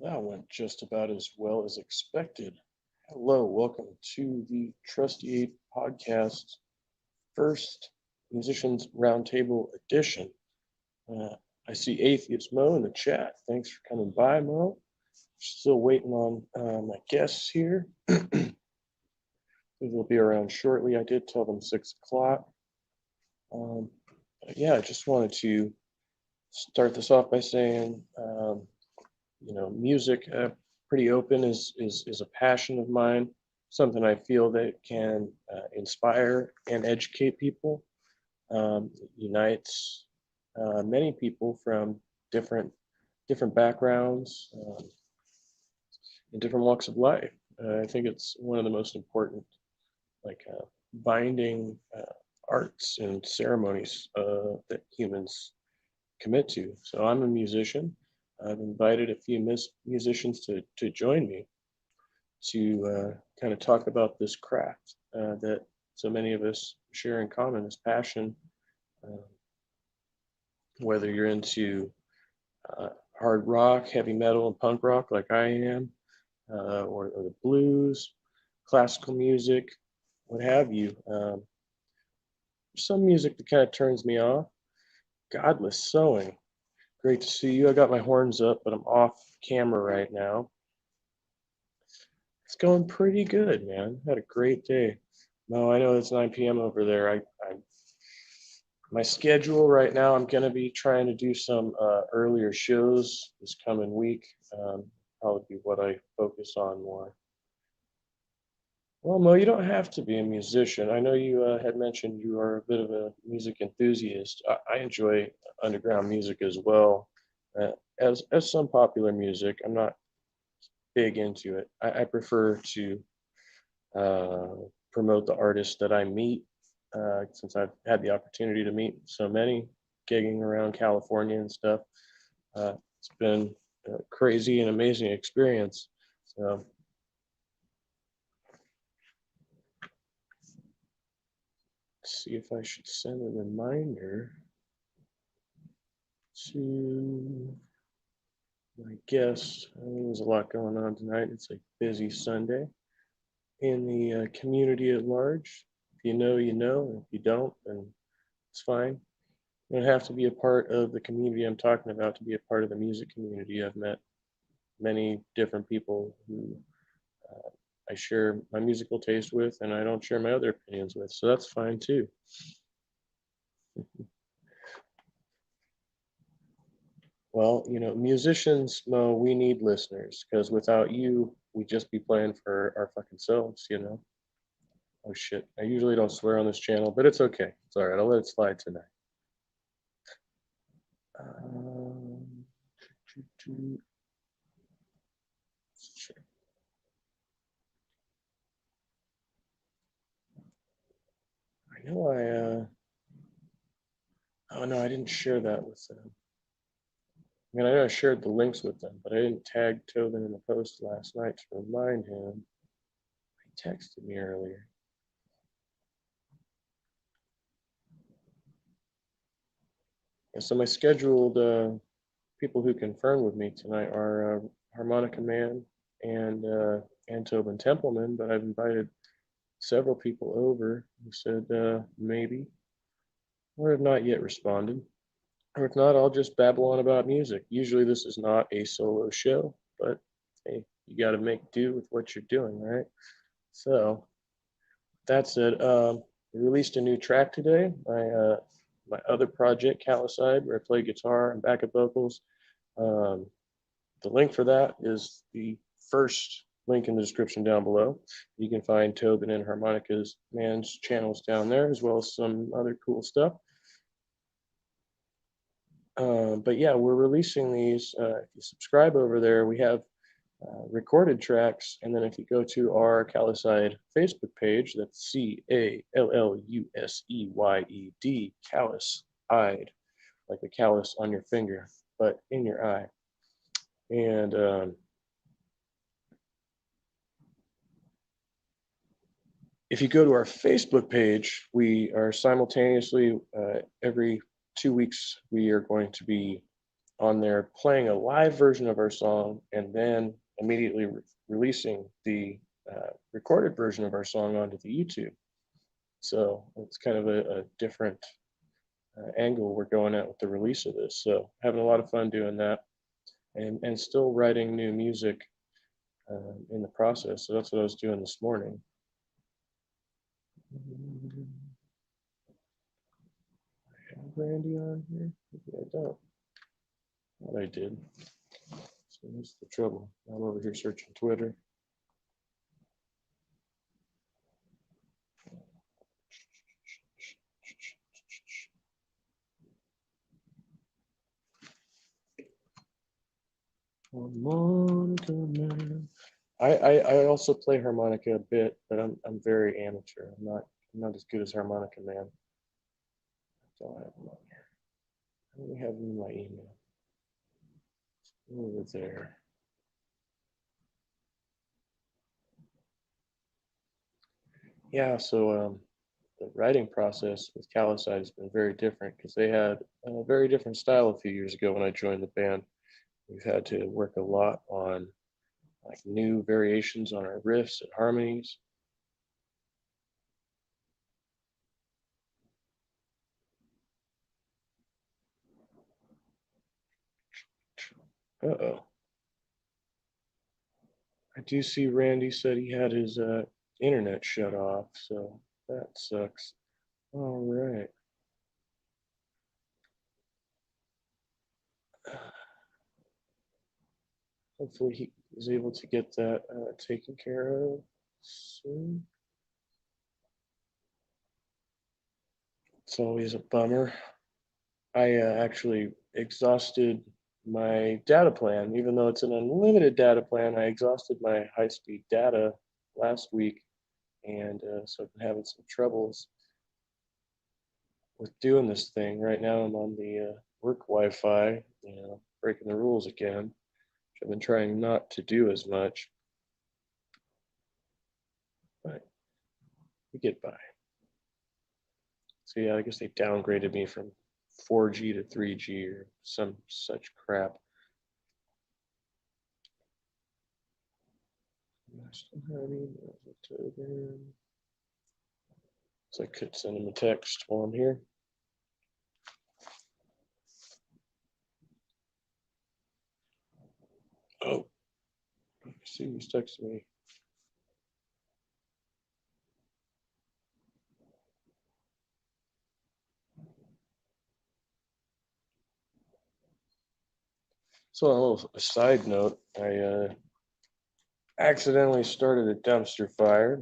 That went just about as well as expected. Hello, welcome to the Trusty 8 podcast, first Musicians Roundtable edition. I see Atheist Mo in the chat. Thanks for coming by, Mo. Still waiting on my guests here. They'll be around shortly. I did tell them 6 o'clock. Yeah, I just wanted to start this off by saying, music, pretty open, is a passion of mine. Something I feel that can inspire and educate people. Unites many people from different different backgrounds and different walks of life. I think it's one of the most important, like binding arts and ceremonies that humans commit to. So I'm a musician. I've invited a few musicians to join me to kind of talk about this craft that so many of us share in common, this passion. Uh, Whether you're into hard rock, heavy metal, and punk rock like I am, or the blues, classical music, what have you. Some music that kind of turns me off. Godless Sewing. Great to see you. I got my horns up, but I'm off camera right now. It's going pretty good, man. Had a great day. No, I know it's 9 p.m. over there. My schedule right now, I'm going to be trying to do some earlier shows this coming week. Probably be what I focus on more. Well, Mo, you don't have to be a musician. I know you had mentioned you are a bit of a music enthusiast. I enjoy underground music as well, uh, as some popular music. I'm not big into it. I prefer to uh, promote the artists that I meet, since I've had the opportunity to meet so many gigging around California and stuff. It's been a crazy and amazing experience. So, let's see if I should send a reminder to my guests. There's a lot going on tonight. It's a busy Sunday in the community at large. If you know, you know. If you don't, then it's fine. You don't have to be a part of the community I'm talking about to be a part of the music community. I've met many different people who uh, I share my musical taste with, and I don't share my other opinions with. So that's fine too. Well, musicians, Mo, we need listeners because without you, we'd just be playing for our fucking selves. Oh shit. I usually don't swear on this channel, but it's okay. It's all right. I'll let it slide tonight. Um, I know oh no, I didn't share that with them. I mean, I know I shared the links with them, but I didn't tag Tobin in the post last night to remind him. He texted me earlier. Yeah, so my scheduled people who confirmed with me tonight are Harmonica Man and Tobin Templeman, but I've invited several people over who said maybe, or have not yet responded. Or if not, I'll just babble on about music. Usually this is not a solo show, but hey, you got to make do with what you're doing, right? So that said, we released a new track today. My other project, Calicide, where I play guitar and backup vocals. Um, the link for that is the first link in the description down below. You can find Tobin and Harmonica's Man's channels down there, as well as some other cool stuff. But yeah, we're releasing these. If you subscribe over there, we have recorded tracks. And then if you go to our Calluside Facebook page, that's Calluseyed, Calluside, like a callus on your finger, but in your eye. And if you go to our Facebook page, we are simultaneously, every 2 weeks, we are going to be on there playing a live version of our song and then immediately releasing the recorded version of our song onto the YouTube. So it's kind of a different angle we're going at with the release of this. So having a lot of fun doing that, and still writing new music in the process. So that's what I was doing this morning. I have Randy on here? Maybe I don't. What I did. So that's the trouble. I'm over here searching Twitter. Harmonica Man. I also play harmonica a bit, but I'm very amateur. I'm not as good as Harmonica Man. I don't have him on here. I only have him in my email. Over there. Yeah, so the writing process with Calluside has been very different because they had a very different style a few years ago when I joined the band. We've had to work a lot on like new variations on our riffs and harmonies. Uh-oh. I do see Randy said he had his internet shut off, so that sucks. All right. Hopefully he is able to get that taken care of soon. It's always a bummer. I actually exhausted my data plan, even though it's an unlimited data plan. I exhausted my high-speed data last week, and so I've been having some troubles with doing this thing. Right now, I'm on the work Wi-Fi, breaking the rules again, which I've been trying not to do as much, but we get by. So yeah, I guess they downgraded me from 4G to 3G or some such crap. So I could send him a text while I'm here. Oh, let's see who's texting me. So on a little side note, I accidentally started a dumpster fire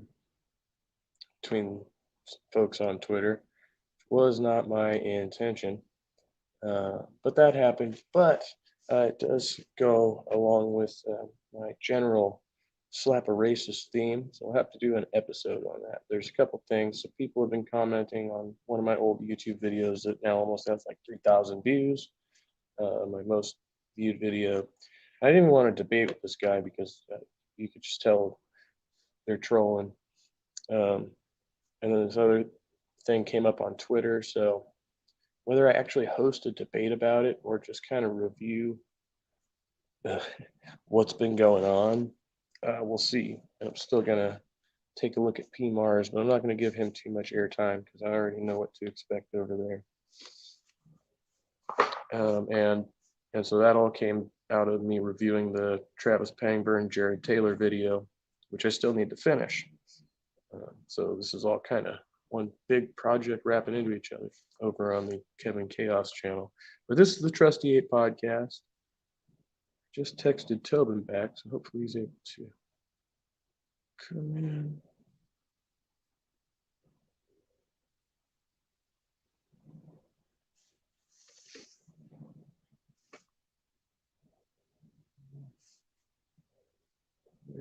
between folks on Twitter. Was not my intention, but that happened. But it does go along with my general slap a racist theme, so I'll have to do an episode on that. There's a couple things. So people have been commenting on one of my old YouTube videos that now almost has like 3,000 views. My most viewed video. I didn't even want to debate with this guy because you could just tell they're trolling. Um, and then this other thing came up on Twitter. So whether I actually host a debate about it or just kind of review uh, what's been going on, we'll see. And I'm still gonna take a look at P. Mars, but I'm not gonna give him too much airtime because I already know what to expect over there. And so that all came out of me reviewing the Travis Pangburn Jared Taylor video, which I still need to finish. So this is all kind of one big project wrapping into each other over on the Kevin Chaos channel. But this is the Trusty 8 podcast. Just texted Tobin back, so hopefully he's able to come in.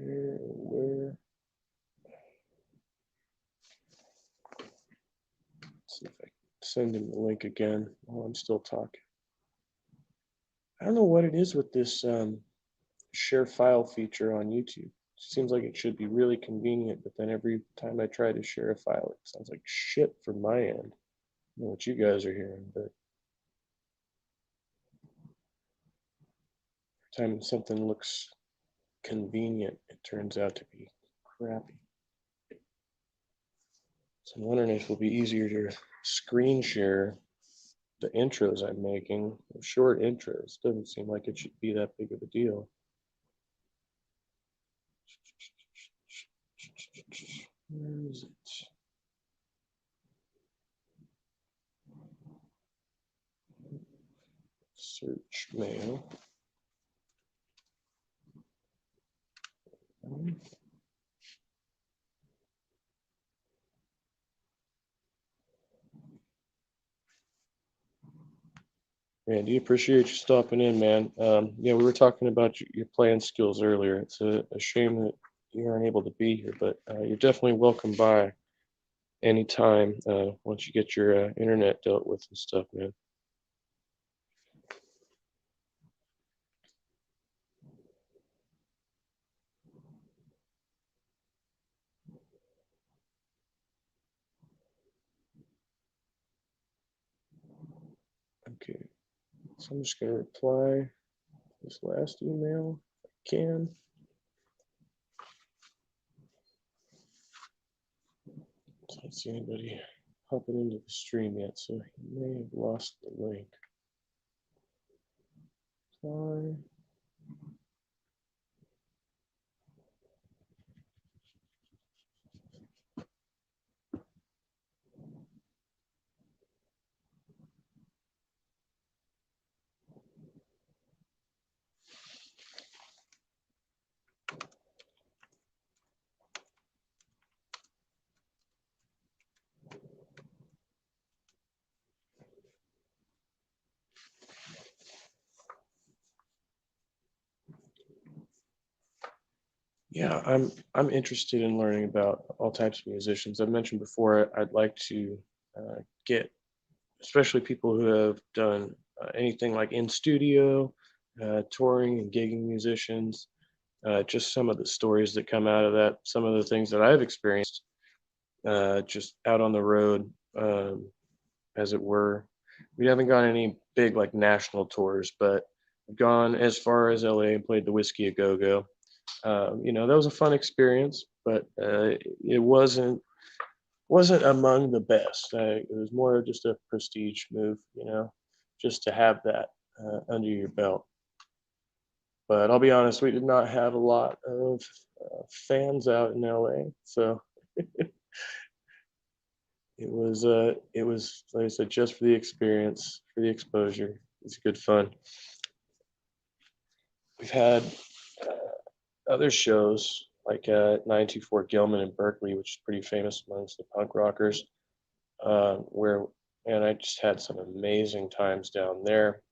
Where? Let's see if I can send him the link again while I'm still talking. I don't know what it is with this share file feature on YouTube. Seems like it should be really convenient, but then every time I try to share a file, it sounds like shit from my end. I don't know what you guys are hearing, but every time something looks convenient, it turns out to be crappy. So I'm wondering if it'll be easier to screen share the intros I'm making, the short intros. Doesn't seem like it should be that big of a deal. Where is it? Search mail. Randy, appreciate you stopping in, man. Yeah, we were talking about your playing skills earlier. It's a shame that you aren't able to be here, but you're definitely welcome by anytime once you get your internet dealt with and stuff, man. Okay, so I'm just gonna reply this last email if I can. I don't see anybody hopping into the stream yet, so he may have lost the link. Reply. Yeah, I'm interested in learning about all types of musicians. I've mentioned before I'd like to get, especially people who have done anything like in studio, touring and gigging musicians. Just some of the stories that come out of that, some of the things that I've experienced just out on the road, as it were. We haven't gone any big like national tours, but we've gone as far as LA and played the Whiskey a Go Go. That was a fun experience, but it wasn't among the best. It was more just a prestige move, just to have that under your belt. But I'll be honest, we did not have a lot of fans out in LA, so it was like I said, just for the experience, for the exposure. It's good fun. We've had other shows like 924 Gilman in Berkeley, which is pretty famous amongst the punk rockers, where and I just had some amazing times down there.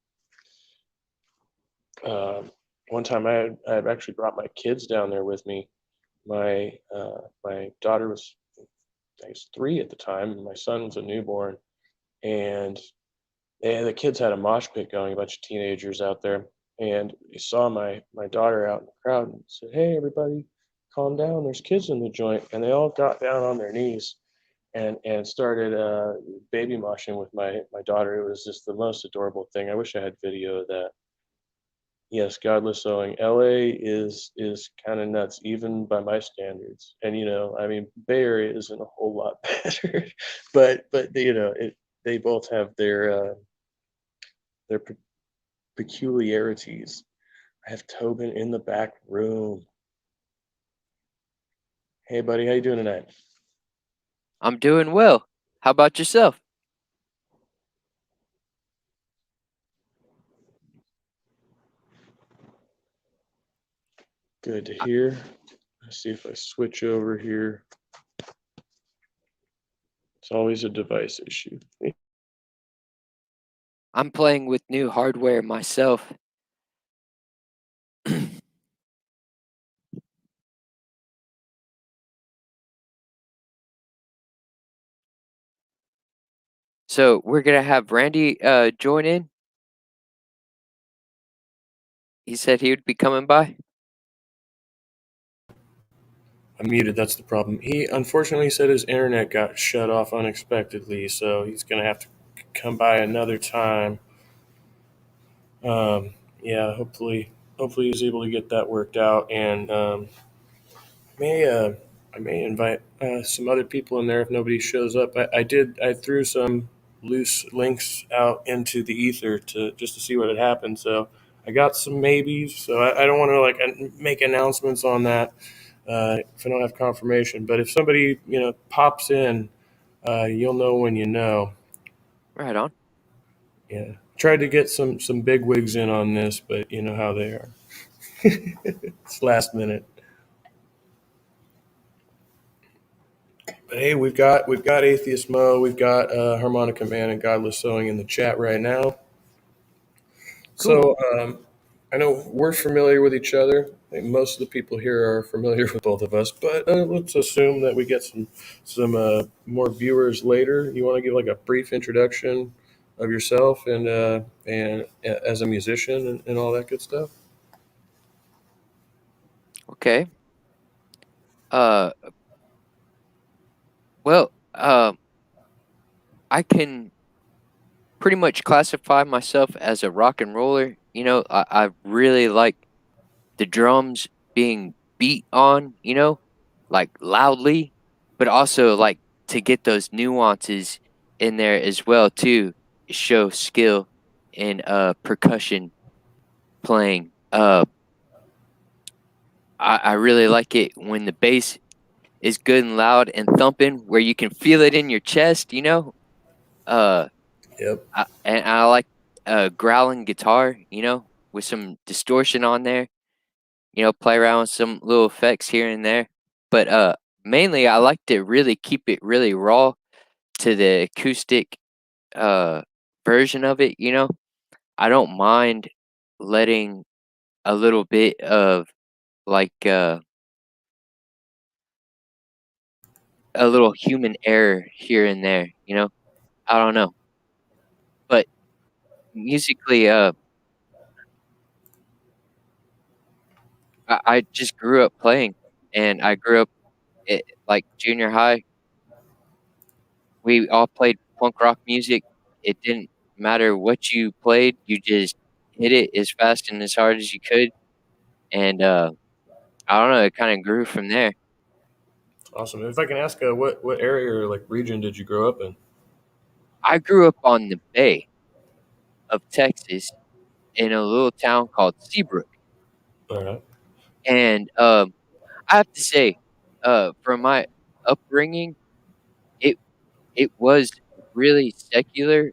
One time I had actually brought my kids down there with me. My daughter was, I guess, 3 at the time, and my son was a newborn, and the kids had a mosh pit going, a bunch of teenagers out there, and he saw my daughter out in the crowd and said, "Hey, everybody, calm down. There's kids in the joint," and they all got down on their knees and started baby moshing with my daughter. It was just the most adorable thing. I wish I had video of that. Yes, godless sewing. LA is kind of nuts, even by my standards. And I mean, Bay Area isn't a whole lot better, but they both have their peculiarities. I have Tobin in the back room. Hey, buddy, how you doing tonight? I'm doing well. How about yourself? Good to hear. Let's see if I switch over here. It's always a device issue. I'm playing with new hardware myself. So we're gonna have Randy join in. He said he would be coming by. I'm muted. That's the problem. He unfortunately said his internet got shut off unexpectedly, so he's gonna have to come by another time. Yeah, hopefully he's able to get that worked out, and may I may invite some other people in there if nobody shows up. I threw some loose links out into the ether to just to see what had happened. So I got some maybes. So I don't want to like make announcements on that if I don't have confirmation. But if somebody pops in, you'll know when you know. Right on. Yeah, tried to get some big wigs in on this, but you know how they are. It's last minute. But hey, we've got Atheist Mo, we've got Harmonica Man and Godless Sewing in the chat right now. Cool. So I know we're familiar with each other. I think most of the people here are familiar with both of us, but let's assume that we get some more viewers later. You want to give like a brief introduction of yourself and as a musician and all that good stuff? Okay. Uh. Well. I can pretty much classify myself as a rock and roller. I really like the drums being beat on. Like loudly, but also like to get those nuances in there as well too. Show skill in percussion playing. I really like it when the bass is good and loud and thumping, where you can feel it in your chest. Uh, Yep. and I like growling guitar. With some distortion on there. Play around with some little effects here and there. But mainly I like to really keep it really raw to the acoustic uh version of it. I don't mind letting a little bit of like a little human error here and there. I don't know. But musically I just grew up playing, and I grew up at like junior high. We all played punk rock music. It didn't matter what you played, you just hit it as fast and as hard as you could. And I don't know, it kind of grew from there. Awesome. If I can ask, what area or like region did you grow up in? I grew up on the Bay of Texas in a little town called Seabrook. All right. And I have to say, from my upbringing, it it was really secular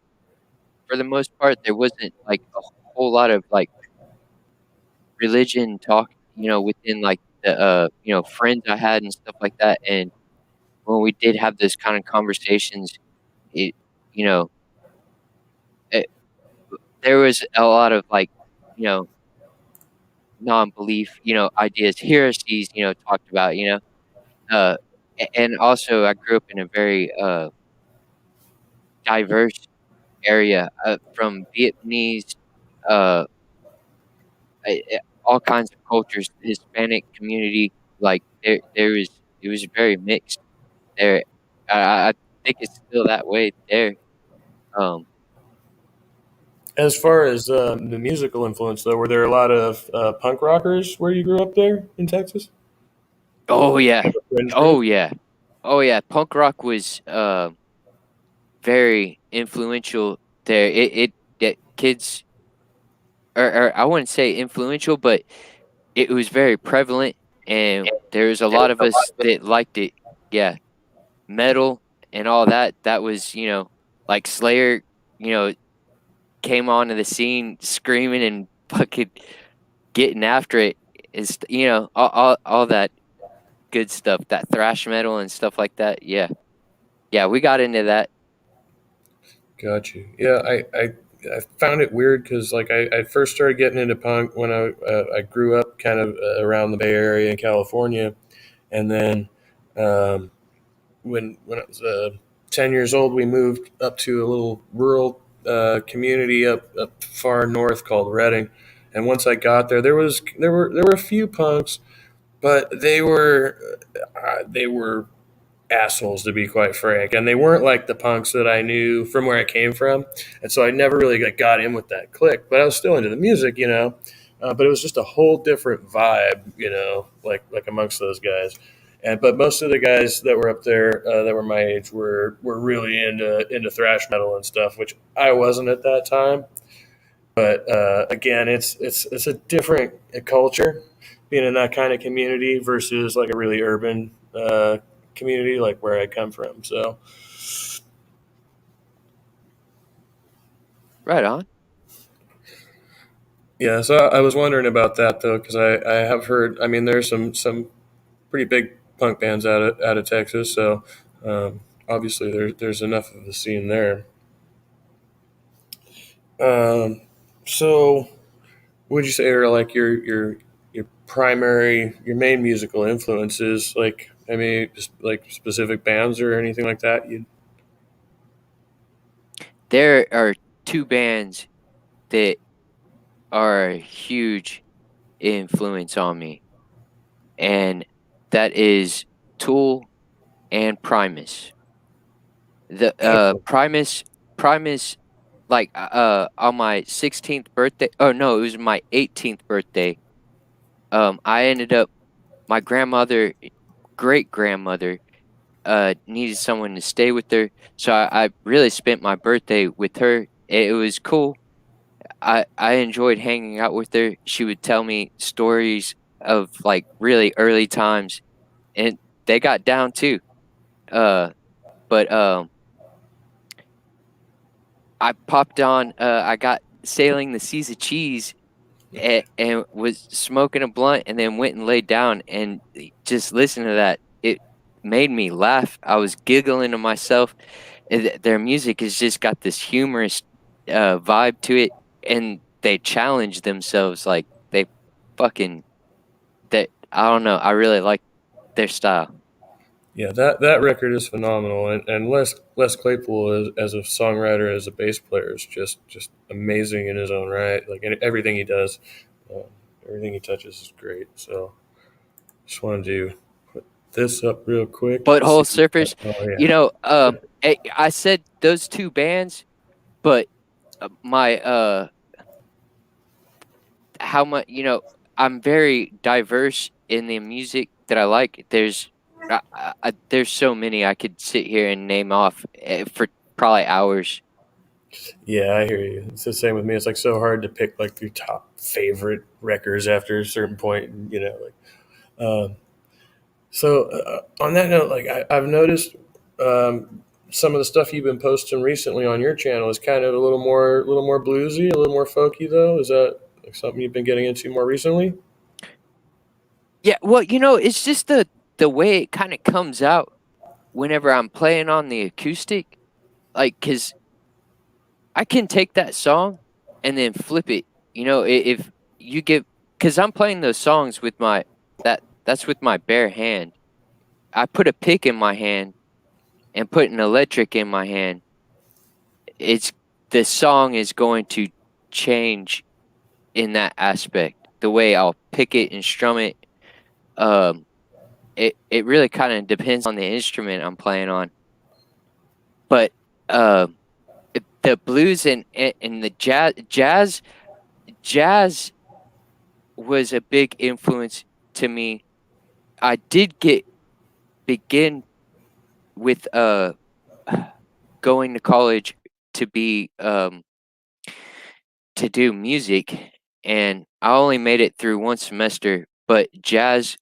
for the most part. There wasn't like a whole lot of like religion talk, within like the friends I had and stuff like that. And when we did have those kind of conversations, it you know it, there was a lot of like you know non-belief ideas, heresies talked about. Uh, and also I grew up in a very diverse area, from Vietnamese, uh, all kinds of cultures, Hispanic community. Like there was it was very mixed there. I think it's still that way there. Um, As far as the musical influence, though, were there a lot of punk rockers where you grew up there in Texas? oh yeah, Fringe oh group? yeah, oh yeah. Punk rock was very influential there. That kids, or I wouldn't say influential, but it was very prevalent, and there was a lot of us that liked it. Yeah, metal and all that. That was like Slayer. You know, came onto the scene screaming and fucking getting after it. Is all that good stuff, that thrash metal and stuff like that. Yeah, yeah, we got into that. Got you. Yeah, I found it weird because like I first started getting into punk when I grew up kind of around the Bay Area in California, and then um, when I was 10 years old, we moved up to a little rural community up far north called Reading. And once I got there, there were a few punks, but they were assholes, to be quite frank, and they weren't like the punks that I knew from where I came from, and so I never really got in with that clique. But I was still into the music, but it was just a whole different vibe, like amongst those guys. And but most of the guys that were up there that were my age were really into thrash metal and stuff, which I wasn't at that time. But again, it's a different culture being in that kind of community versus like a really urban community like where I come from. So Right on. yeah, so I was wondering about that though because I have heard. I mean, there's some pretty big punk bands out of Texas, so obviously there's enough of the scene there. Um, so would you say are like your main musical influences? Like, I mean, just like specific bands or anything like that? You There are two bands that are a huge influence on me, and that is Tool and Primus. The Primus, like on my 16th birthday. Oh no, it was my 18th birthday. I ended up my grandmother, great grandmother, needed someone to stay with her, so I really spent my birthday with her. It was cool. I enjoyed hanging out with her. She would tell me stories of like really early times, and they got down too. Uh, but I popped on. I got Sailing the Seas of Cheese, and was smoking a blunt, and then went and laid down, and just listening to that, it made me laugh. I was giggling to myself. Their music has just got this humorous vibe to it, and they challenge themselves like they fucking that. I don't know. I really like their style. Yeah, that record is phenomenal, and Les Claypool as a songwriter, as a bass player, is just amazing in his own right. Like everything he does, uh, everything he touches is great. So just wanted to put this up real quick. Butthole See, Surfers, oh you yeah, know, I said those two bands, but my how much I'm very diverse in the music that I like. There's so many I could sit here and name off for probably hours. yeah, I hear you. It's the same with me. It's like so hard to pick like your top favorite records after a certain point. Um, So on that note, like I've noticed some of the stuff you've been posting recently on your channel is kind of a little more bluesy, a little more folky. Though, is that like something you've been getting into more recently? Yeah, well, it's just the way it kind of comes out whenever I'm playing on the acoustic, like cuz I can take that song and then flip it. If you give cuz I'm playing those songs with that's with my bare hand. I put a pick in my hand and put an electric in my hand. It's the song is going to change in that aspect. The way I'll pick it and strum it. Um it really kind of depends on the instrument I'm playing on. But um the blues and the jazz was a big influence to me. I did begin with going to college to be to do music, and I only made it through one semester, but jazz,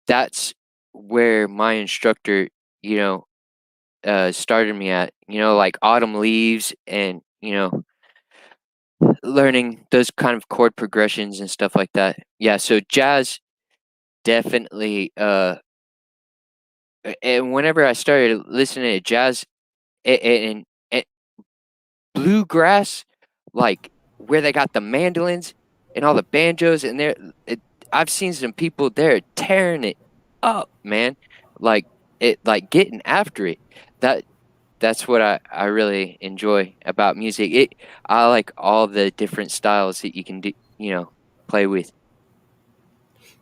that's where my instructor, you know, started me at, like Autumn Leaves and, learning those kind of chord progressions and stuff like that. Yeah, so jazz definitely and whenever I started listening to jazz and bluegrass, like where they got the mandolins and all the banjos, and I've seen some people there tearing it up, man. Like like getting after it. That that's what I really enjoy about music. I like all the different styles that you can do, play with.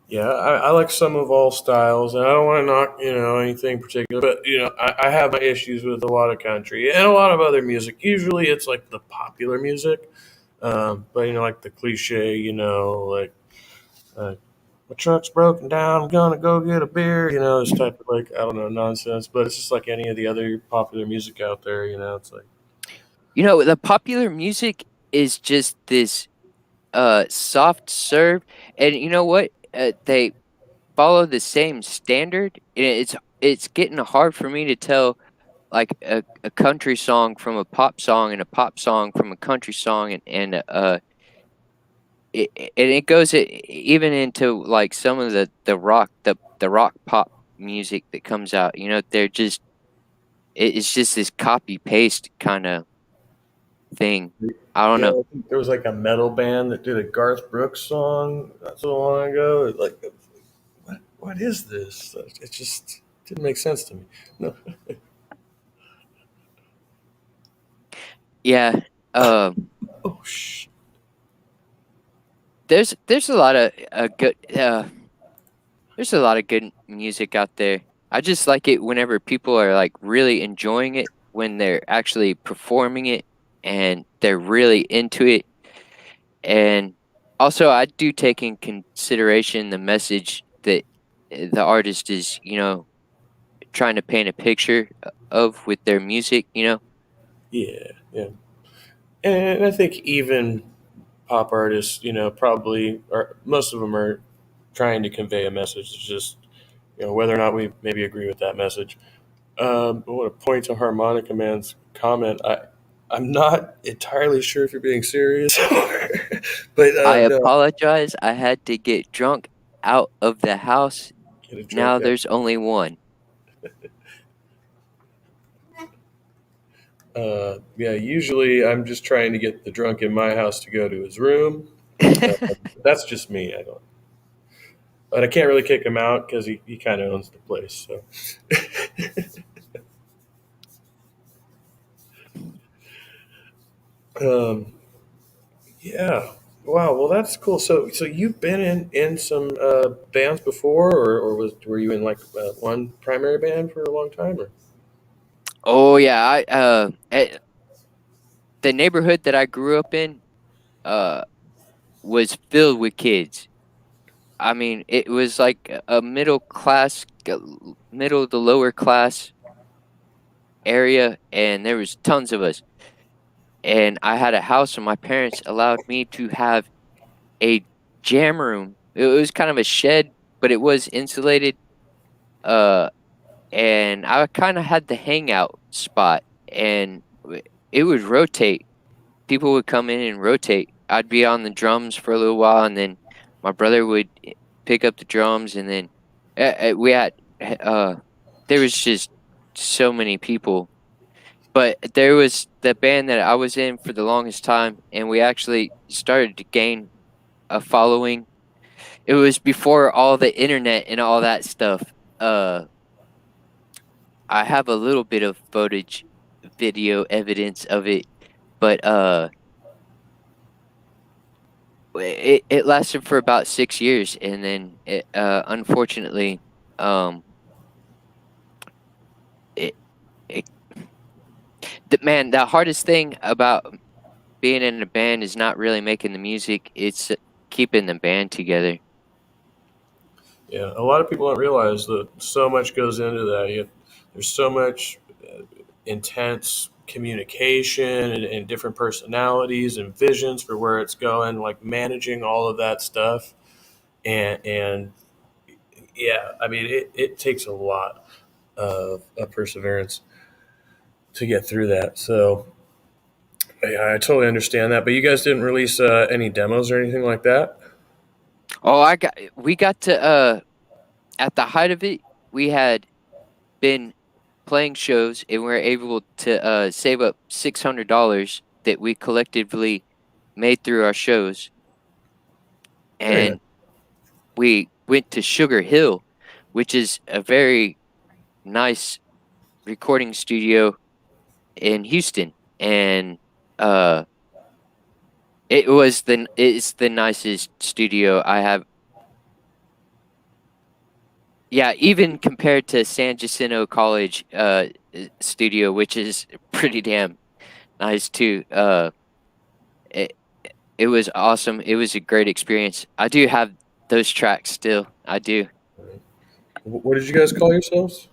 Yeah, I like some of all styles, and I don't want to knock anything particular, but I have my issues with a lot of country and a lot of other music. Usually, it's like the popular music, but like the cliche, like uh, my truck's broken down, I'm gonna go get a beer, this type of like I don't know nonsense. But it's just like any of the other popular music out there, it's like The popular music is just this soft serve, and you know what? They follow the same standard. And it's getting hard for me to tell like a country song from a pop song and a pop song from a country song and it goes even into like some of the rock the rock pop music that comes out. They're just it's just this copy paste kind of thing. I don't yeah. know. I think there was like a metal band that did a Garth Brooks song not so long ago. Like, what is this? It just didn't make sense to me. No. Yeah. Um Oh, shh. there's a lot of good there's a lot of good music out there. I just like it whenever people are like really enjoying it, when they're actually performing it and they're really into it. And also, I do take in consideration the message that the artist is, trying to paint a picture of with their music. Yeah, yeah. And I think even pop artists, probably, or most of them are trying to convey a message. It's just, whether or not we maybe agree with that message. I want to point to Harmonica Man's comment. I'm not entirely sure if you're being serious, but I no, apologize. I had to get drunk out of the house. get a drunk. Now there's only one. Yeah, usually I'm just trying to get the drunk in my house to go to his room. Uh, that's just me. I don't, but I can't really kick him out because he kind of owns the place. So, um, yeah. Wow. Well, that's cool. So you've been in some bands before, or were you in like one primary band for a long time? Or Oh yeah, the neighborhood that I grew up in uh was filled with kids. I mean, it was like a middle class, middle to lower class area, and there was tons of us. And I had a house, and my parents allowed me to have a jam room. It was kind of a shed, but it was insulated. Uh, and I kind of had the hangout spot, and it would rotate. People would come in and rotate. I'd be on the drums for a little while, and then my brother would pick up the drums, and then we had uh, there was just so many people. But there was the band that I was in for the longest time, and we actually started to gain a following. It was before all the internet and all that stuff. Uh, I have a little bit of footage, video evidence of it, but it lasted for about 6 years, and then it unfortunately, um, it it man, the hardest thing about being in a band is not really making the music; it's keeping the band together. yeah, a lot of people don't realize that so much goes into that. There's so much intense communication and different personalities and visions for where it's going, like managing all of that stuff. And yeah, I mean, it takes a lot of perseverance to get through that. So yeah, I totally understand that. But you guys didn't release any demos or anything like that? Oh, we got to at the height of it, we had been playing shows, and we were able to save up $600 that we collectively made through our shows, Very nice. and we went to Sugar Hill, which is a very nice recording studio in Houston, and uh, it's the nicest studio I have. Yeah, even compared to San Jacinto College studio, which is pretty damn nice too. It it was awesome. It was a great experience. I do have those tracks still. I do. What did you guys call yourselves?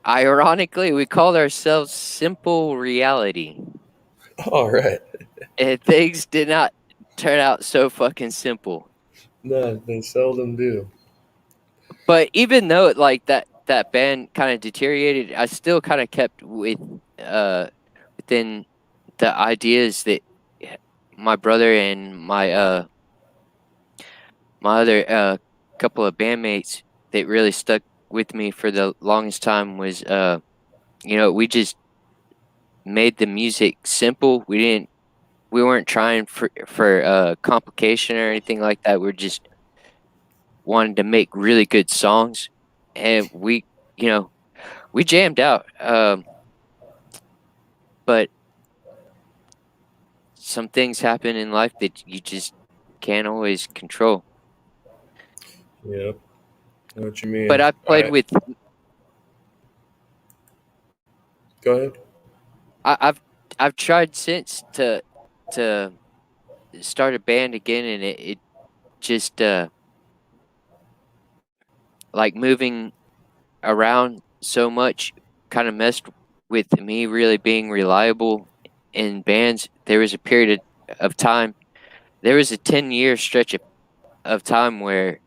Ironically, we called ourselves Simple Reality. All right. And things did not turn out so fucking simple. No, they seldom do. But even though that band kind of deteriorated, I still kind of kept uh within the ideas that my brother and my other couple of bandmates that really stuck with me for the longest time was we just made the music simple. We weren't trying for complication or anything like that. We're just wanted to make really good songs, and you know we jammed out. But some things happen in life that you just can't always control. Yep. I know what you But mean. I've played with Go ahead. I, I've tried since to start a band again, and it just like moving around so much kind of messed with me really being reliable in bands. There was a period of time. There was a 10-year stretch of time where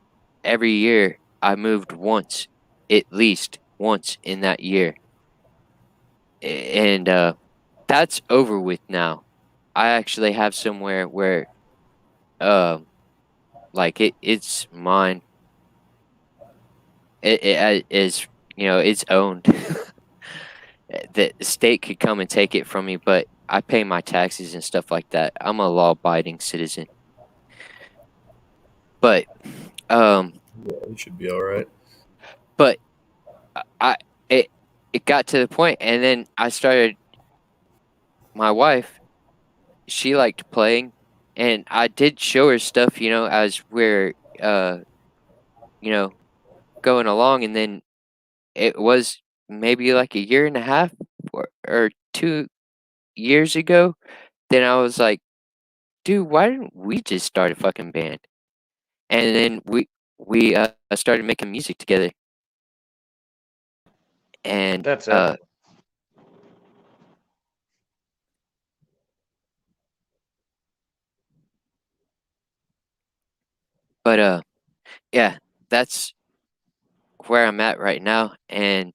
every year I moved once, at least once in that year. And that's over with now. I actually have somewhere where um it's mine. It is it's owned. The state could come and take it from me, but I pay my taxes and stuff like that. I'm a law-abiding citizen. But um Yeah, you should be all right. but I it it got to the point, and then I started my wife, she liked playing, and I did show her stuff, as we're you know going along, and then it was maybe like a year and a half or 2 years ago. Then I was like, dude, why didn't we just start a fucking band? And then we started making music together, and That's it. but yeah, that's where I'm at right now, and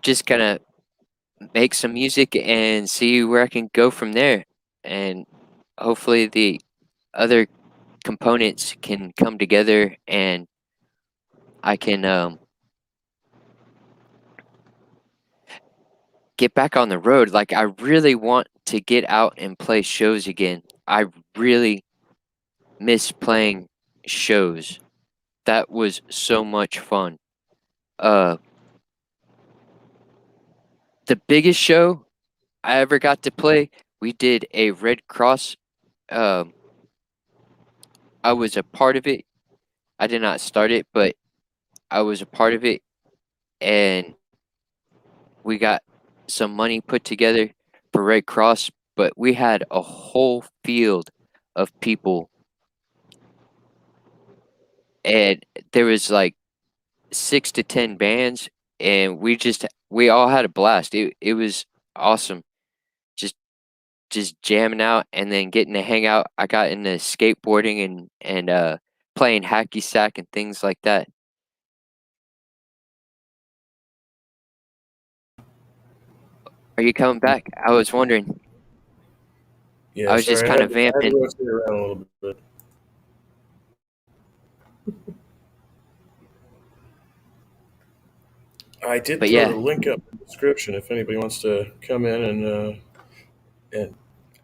just gonna make some music and see where I can go from there. And hopefully the other components can come together, and I can get back on the road. Like, I really want to get out and play shows again. I really miss playing shows. That was so much fun. Uh the biggest show I ever got to play, we did a Red Cross. um I was a part of it. I did not start it, but I was a part of it, and we got some money put together for Red Cross, but we had a whole field of people, and there was like 6 to 10 bands, and we all had a blast. It was awesome. Just just jamming out and then getting to hang out. I got into skateboarding and playing hacky sack and things like that. Are you coming back? I was wondering. I Yeah, was just sorry. kind of I had to vamping, rotate around a little bit. I did but throw the yeah, link up in the description if anybody wants to come in and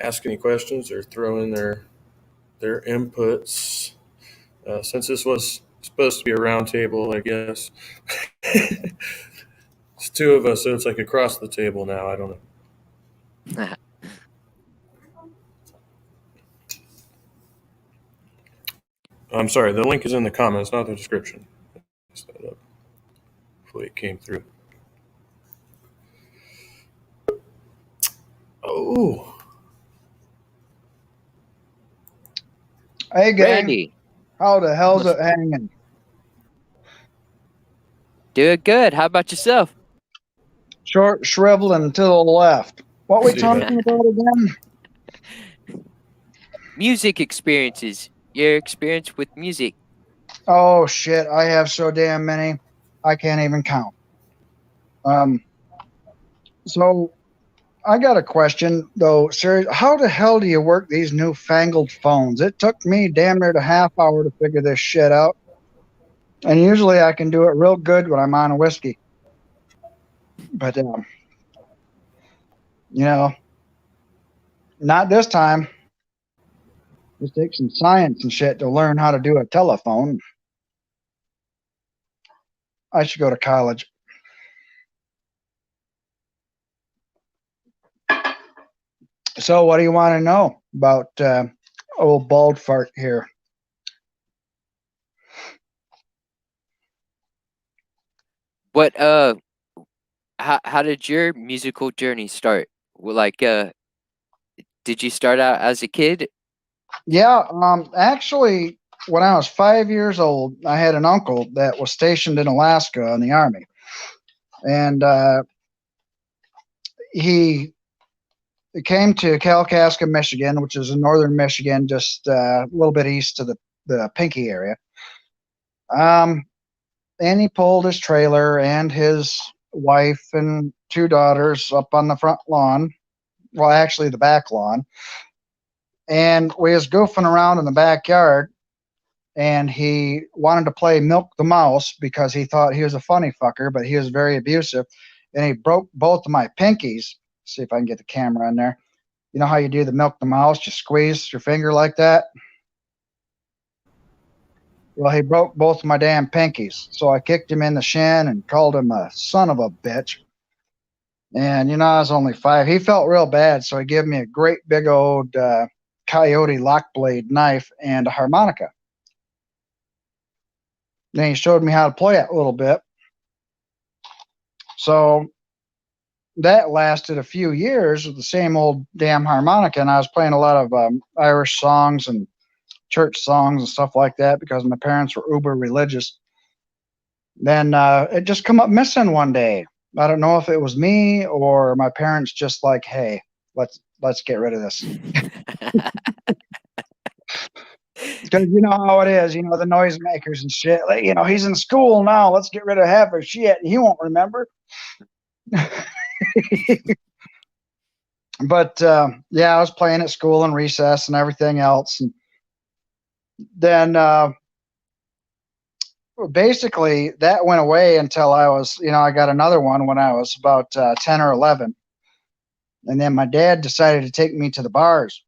ask any questions or throw in their inputs. Since this was supposed to be a round table, I guess. It's two of us, so it's like across the table now. I don't know. I'm sorry. The link is in the comments, not the description. Set that up. Hopefully, it came through. Oh, Hey, gang. Randy, How the hell's almost it hanging? doing good. How about yourself? Short, shriveling to the left. What we see that? talking about again? Music experiences. Your experience with music. Oh, shit. I have so damn many. I can't even count. Um, so I got a question, though. Serious. How the hell do you work these newfangled phones? It took me damn near a half hour to figure this shit out. And usually I can do it real good when I'm on a whiskey. But, you know, not this time. It takes some science and shit to learn how to do a telephone. I should go to college. So, what do you want to know about old bald fart here? What how did your musical journey start? Like did you start out as a kid? Yeah, actually, when I was 5 years old, I had an uncle that was stationed in Alaska in the Army. And he came to Kalkaska, Michigan, which is in northern Michigan, just a little bit east of the Pinky area. Um, and he pulled his trailer and his wife and two daughters up on the front lawn. Well, actually, the back lawn. And we was goofing around in the backyard, and he wanted to play Milk the Mouse because he thought he was a funny fucker, but he was very abusive. And he broke both of my pinkies. See if I can get the camera on there. You know how you do the Milk the Mouse? You squeeze your finger like that. Well, he broke both of my damn pinkies. So I kicked him in the shin and called him a son of a bitch. And, I was only 5. He felt real bad. So he gave me a great big old coyote lock blade knife and a harmonica. Then he showed me how to play it a little bit. So that lasted a few years with the same old damn harmonica. And I was playing a lot of Irish songs and church songs and stuff like that because my parents were uber religious. Then it just come up missing one day. I don't know if it was me or my parents just like, hey, let's get rid of this. Because you know how it is, the noisemakers and shit. Like, he's in school now. Let's get rid of half of shit. He won't remember. But yeah, I was playing at school and recess and everything else. And then basically that went away until I was, I got another one when I was about 10 or 11. And then my dad decided to take me to the bars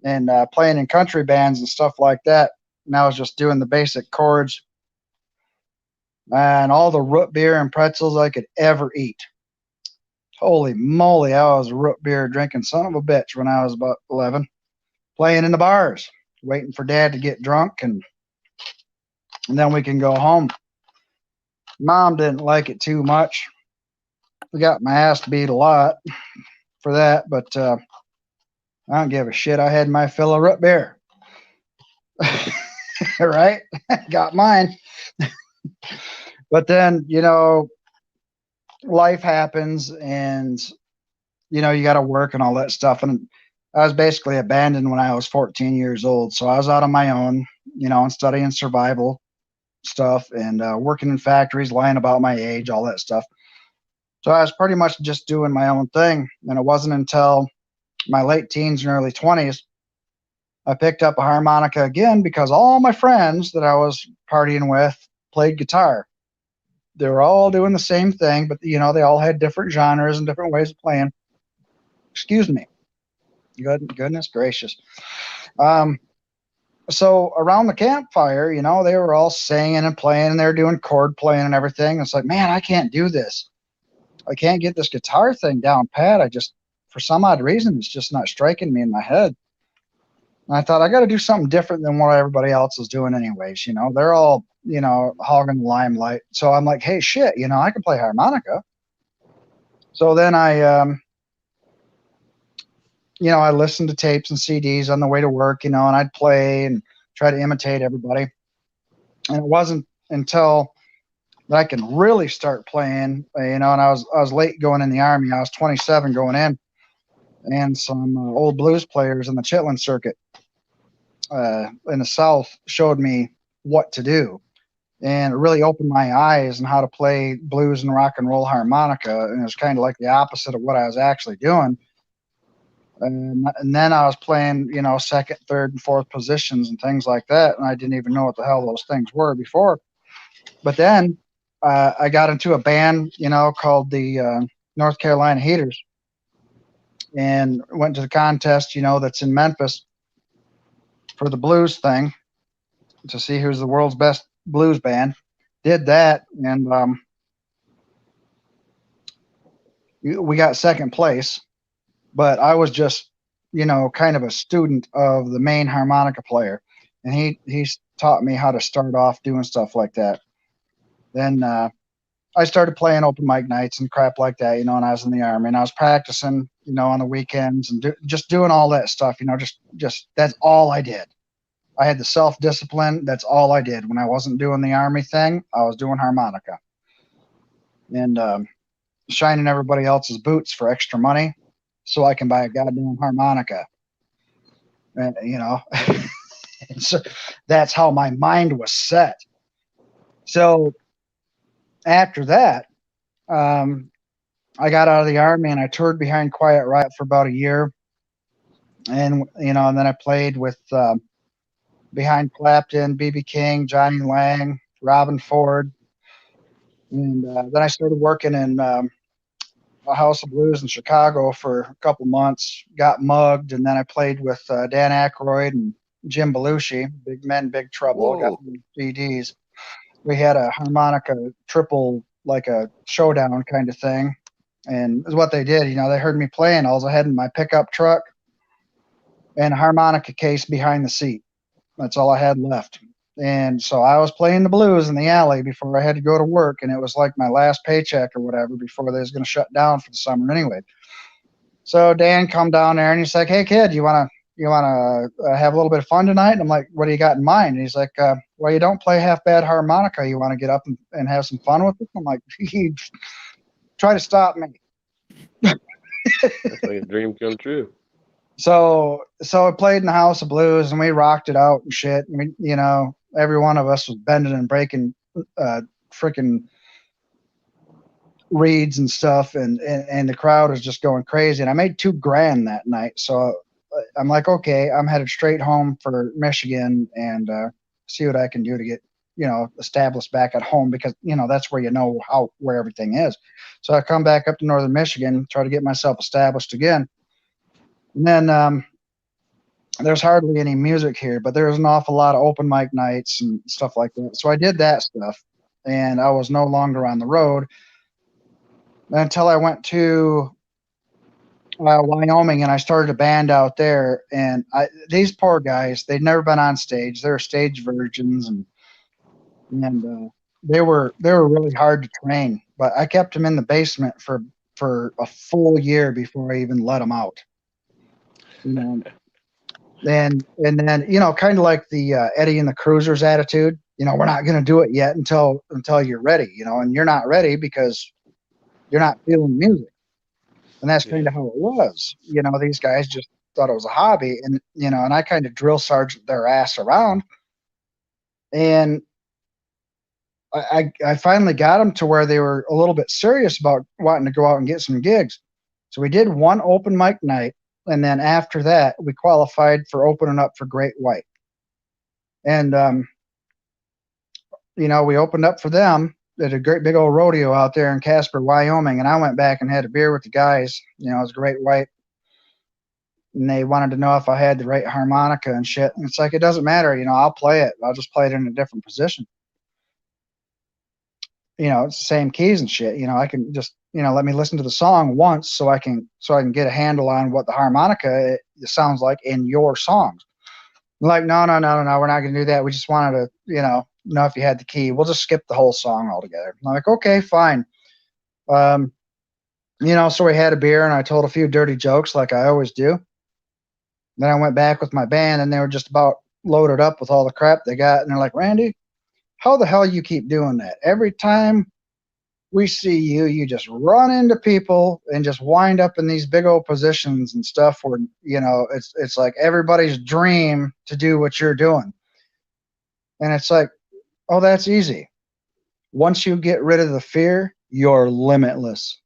and playing in country bands and stuff like that. And I was just doing the basic chords and all the root beer and pretzels I could ever eat. Holy moly, I was a root beer drinking son of a bitch when I was about 11, playing in the bars, waiting for dad to get drunk and then we can go home. Mom didn't like it too much. We got my ass beat a lot for that, but I don't give a shit. I had my fill of root beer. Right? Got mine. But then, life happens and, you got to work and all that stuff. And I was basically abandoned when I was 14 years old. So I was out on my own, and studying survival stuff and working in factories, lying about my age, all that stuff. So I was pretty much just doing my own thing. And it wasn't until my late teens and early 20s I picked up a harmonica again because all my friends that I was partying with played guitar. They were all doing the same thing, but they all had different genres and different ways of playing. Excuse me. Goodness gracious. So around the campfire, they were all singing and playing and they were doing chord playing and everything. It's like, man, I can't do this. I can't get this guitar thing down pat. For some odd reason, it's just not striking me in my head. And I thought I got to do something different than what everybody else is doing, anyways. They're all hogging the limelight. So I'm like, hey, shit, I can play harmonica. So then I listened to tapes and CDs on the way to work, and I'd play and try to imitate everybody. And it wasn't until that I can really start playing, and I was late going in the Army. I was 27 going in, and some old blues players in the Chitlin circuit in the South showed me what to do. And it really opened my eyes on how to play blues and rock and roll harmonica. And it was kind of like the opposite of what I was actually doing. And then I was playing, second, third, and fourth positions and things like that. And I didn't even know what the hell those things were before. But then I got into a band, called the North Carolina Heaters, and went to the contest, that's in Memphis for the blues thing to see who's the world's best blues band. Did that, and we got second place. But I was just, kind of a student of the main harmonica player, and he's taught me how to start off doing stuff like that. Then I started playing open mic nights and crap like that, when I was in the Army, and I was practicing, on the weekends and just doing all that stuff, just that's all I did. I had the self-discipline. That's all I did. When I wasn't doing the Army thing, I was doing harmonica and shining everybody else's boots for extra money so I can buy a goddamn harmonica. And, and so that's how my mind was set. So after that, I got out of the Army and I toured behind Quiet Riot for about a year. And, and then I played with behind Clapton, B.B. King, Johnny Lang, Robin Ford. And then I started working in a House of Blues in Chicago for a couple months, got mugged, and then I played with Dan Aykroyd and Jim Belushi, Big Men, Big Trouble. Whoa. Got CDs. We had a harmonica triple, like a showdown kind of thing. And is what they did. They heard me playing. I was ahead in my pickup truck and a harmonica case behind the seat. That's all I had left. And so I was playing the blues in the alley before I had to go to work, and it was like my last paycheck or whatever before they was going to shut down for the summer anyway. So Dan come down there and he's like, "Hey kid, you wanna have a little bit of fun tonight?" And I'm like, "What do you got in mind?" And he's like, "Well, you don't play half bad harmonica. You want to get up and have some fun with it?" I'm like, "Try to stop me." That's like a dream come true. So I played in the House of Blues and we rocked it out and shit. And we, every one of us was bending and breaking freaking reeds and stuff, and the crowd was just going crazy. And I made $2,000 that night. So I'm like, okay, I'm headed straight home for Michigan and see what I can do to get established back at home, because that's where where everything is. So I come back up to northern Michigan, try to get myself established again. And then there's hardly any music here, but there's an awful lot of open mic nights and stuff like that. So I did that stuff, and I was no longer on the road until I went to Wyoming, and I started a band out there. And these poor guys, they'd never been on stage. They're stage virgins, and they were really hard to train. But I kept them in the basement for a full year before I even let them out. And then kind of like the Eddie and the Cruisers attitude. We're not going to do it yet until you're ready. And you're not ready because you're not feeling music. And that's kind of how it was. These guys just thought it was a hobby, and and I kind of drill sergeant their ass around. And I finally got them to where they were a little bit serious about wanting to go out and get some gigs. So we did one open mic night, and then after that, we qualified for opening up for Great White. And we opened up for them at a great big old rodeo out there in Casper, Wyoming. And I went back and had a beer with the guys. It was Great White. And they wanted to know if I had the right harmonica and shit. And it's like, it doesn't matter. I'll play it. I'll just play it in a different position. it's the same keys and shit. I can just, let me listen to the song once so I can get a handle on what the harmonica it sounds like in your songs. Like, no, no, no, no, no, we're not going to do that. We just wanted to, know if you had the key. We'll just skip the whole song altogether. I'm like, okay, fine. Um, so we had a beer and I told a few dirty jokes like I always do. Then I went back with my band and they were just about loaded up with all the crap they got. And they're like, Randy, how the hell you keep doing that? Every time we see you, you just run into people and just wind up in these big old positions and stuff where, it's like everybody's dream to do what you're doing. And it's like, oh, that's easy. Once you get rid of the fear, you're limitless.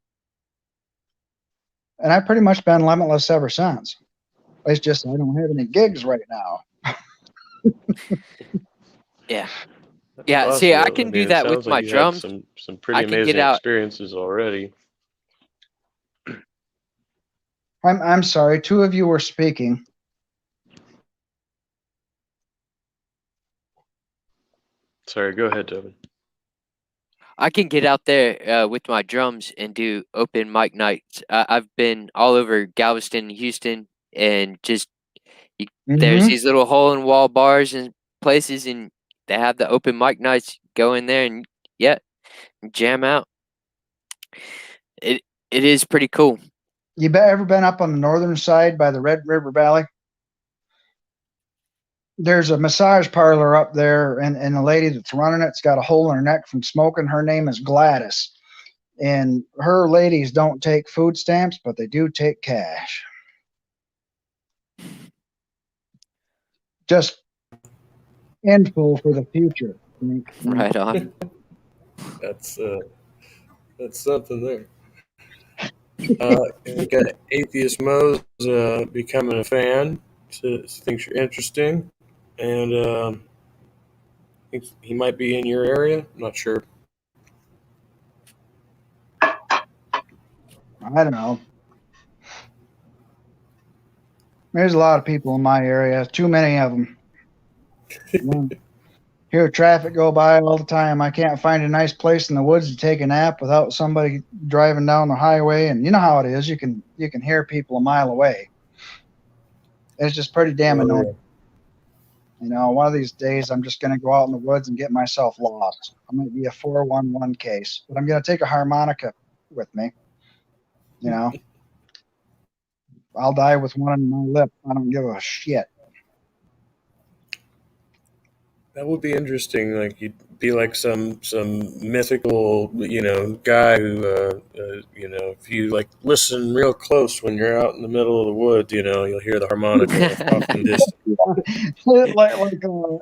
And I've pretty much been limitless ever since. It's just I don't have any gigs right now. Yeah. That's Yeah. See, I awesome. I can do mean, it that with sounds like my you had drums. some pretty I can get amazing out. experiences already. I'm sorry, two of you were speaking. Sorry, go ahead, Tobin. I can get out there with my drums and do open mic nights. I've been all over Galveston, Houston, and just there's Mm-hmm. these little hole in wall bars and places, and they have the open mic nights. Go in there and yeah, jam out. It it is pretty cool. Ever been up on the northern side by the Red River Valley? There's a massage parlor up there, and the lady that's running it's got a hole in her neck from smoking. Her name is Gladys, and her ladies don't take food stamps, but they do take cash. Just info for the future. Right on. That's something there. We got Atheist Mo's becoming a fan. Thinks you're interesting, and thinks he might be in your area. I'm not sure. I don't know. There's a lot of people in my area. Too many of them. Hear traffic go by all the time. I can't find a nice place in the woods to take a nap without somebody driving down the highway. And you know how it is. You can hear people a mile away. It's just pretty damn Oh annoying. yeah. One of these days I'm just going to go out in the woods and get myself lost. I might be a 411 case, but I'm going to take a harmonica with me. I'll die with one in my lip. I don't give a shit. That would be interesting. Like you'd be like some mythical, guy who, if you like listen real close when you're out in the middle of the woods, you'll hear the harmonica off in the distance.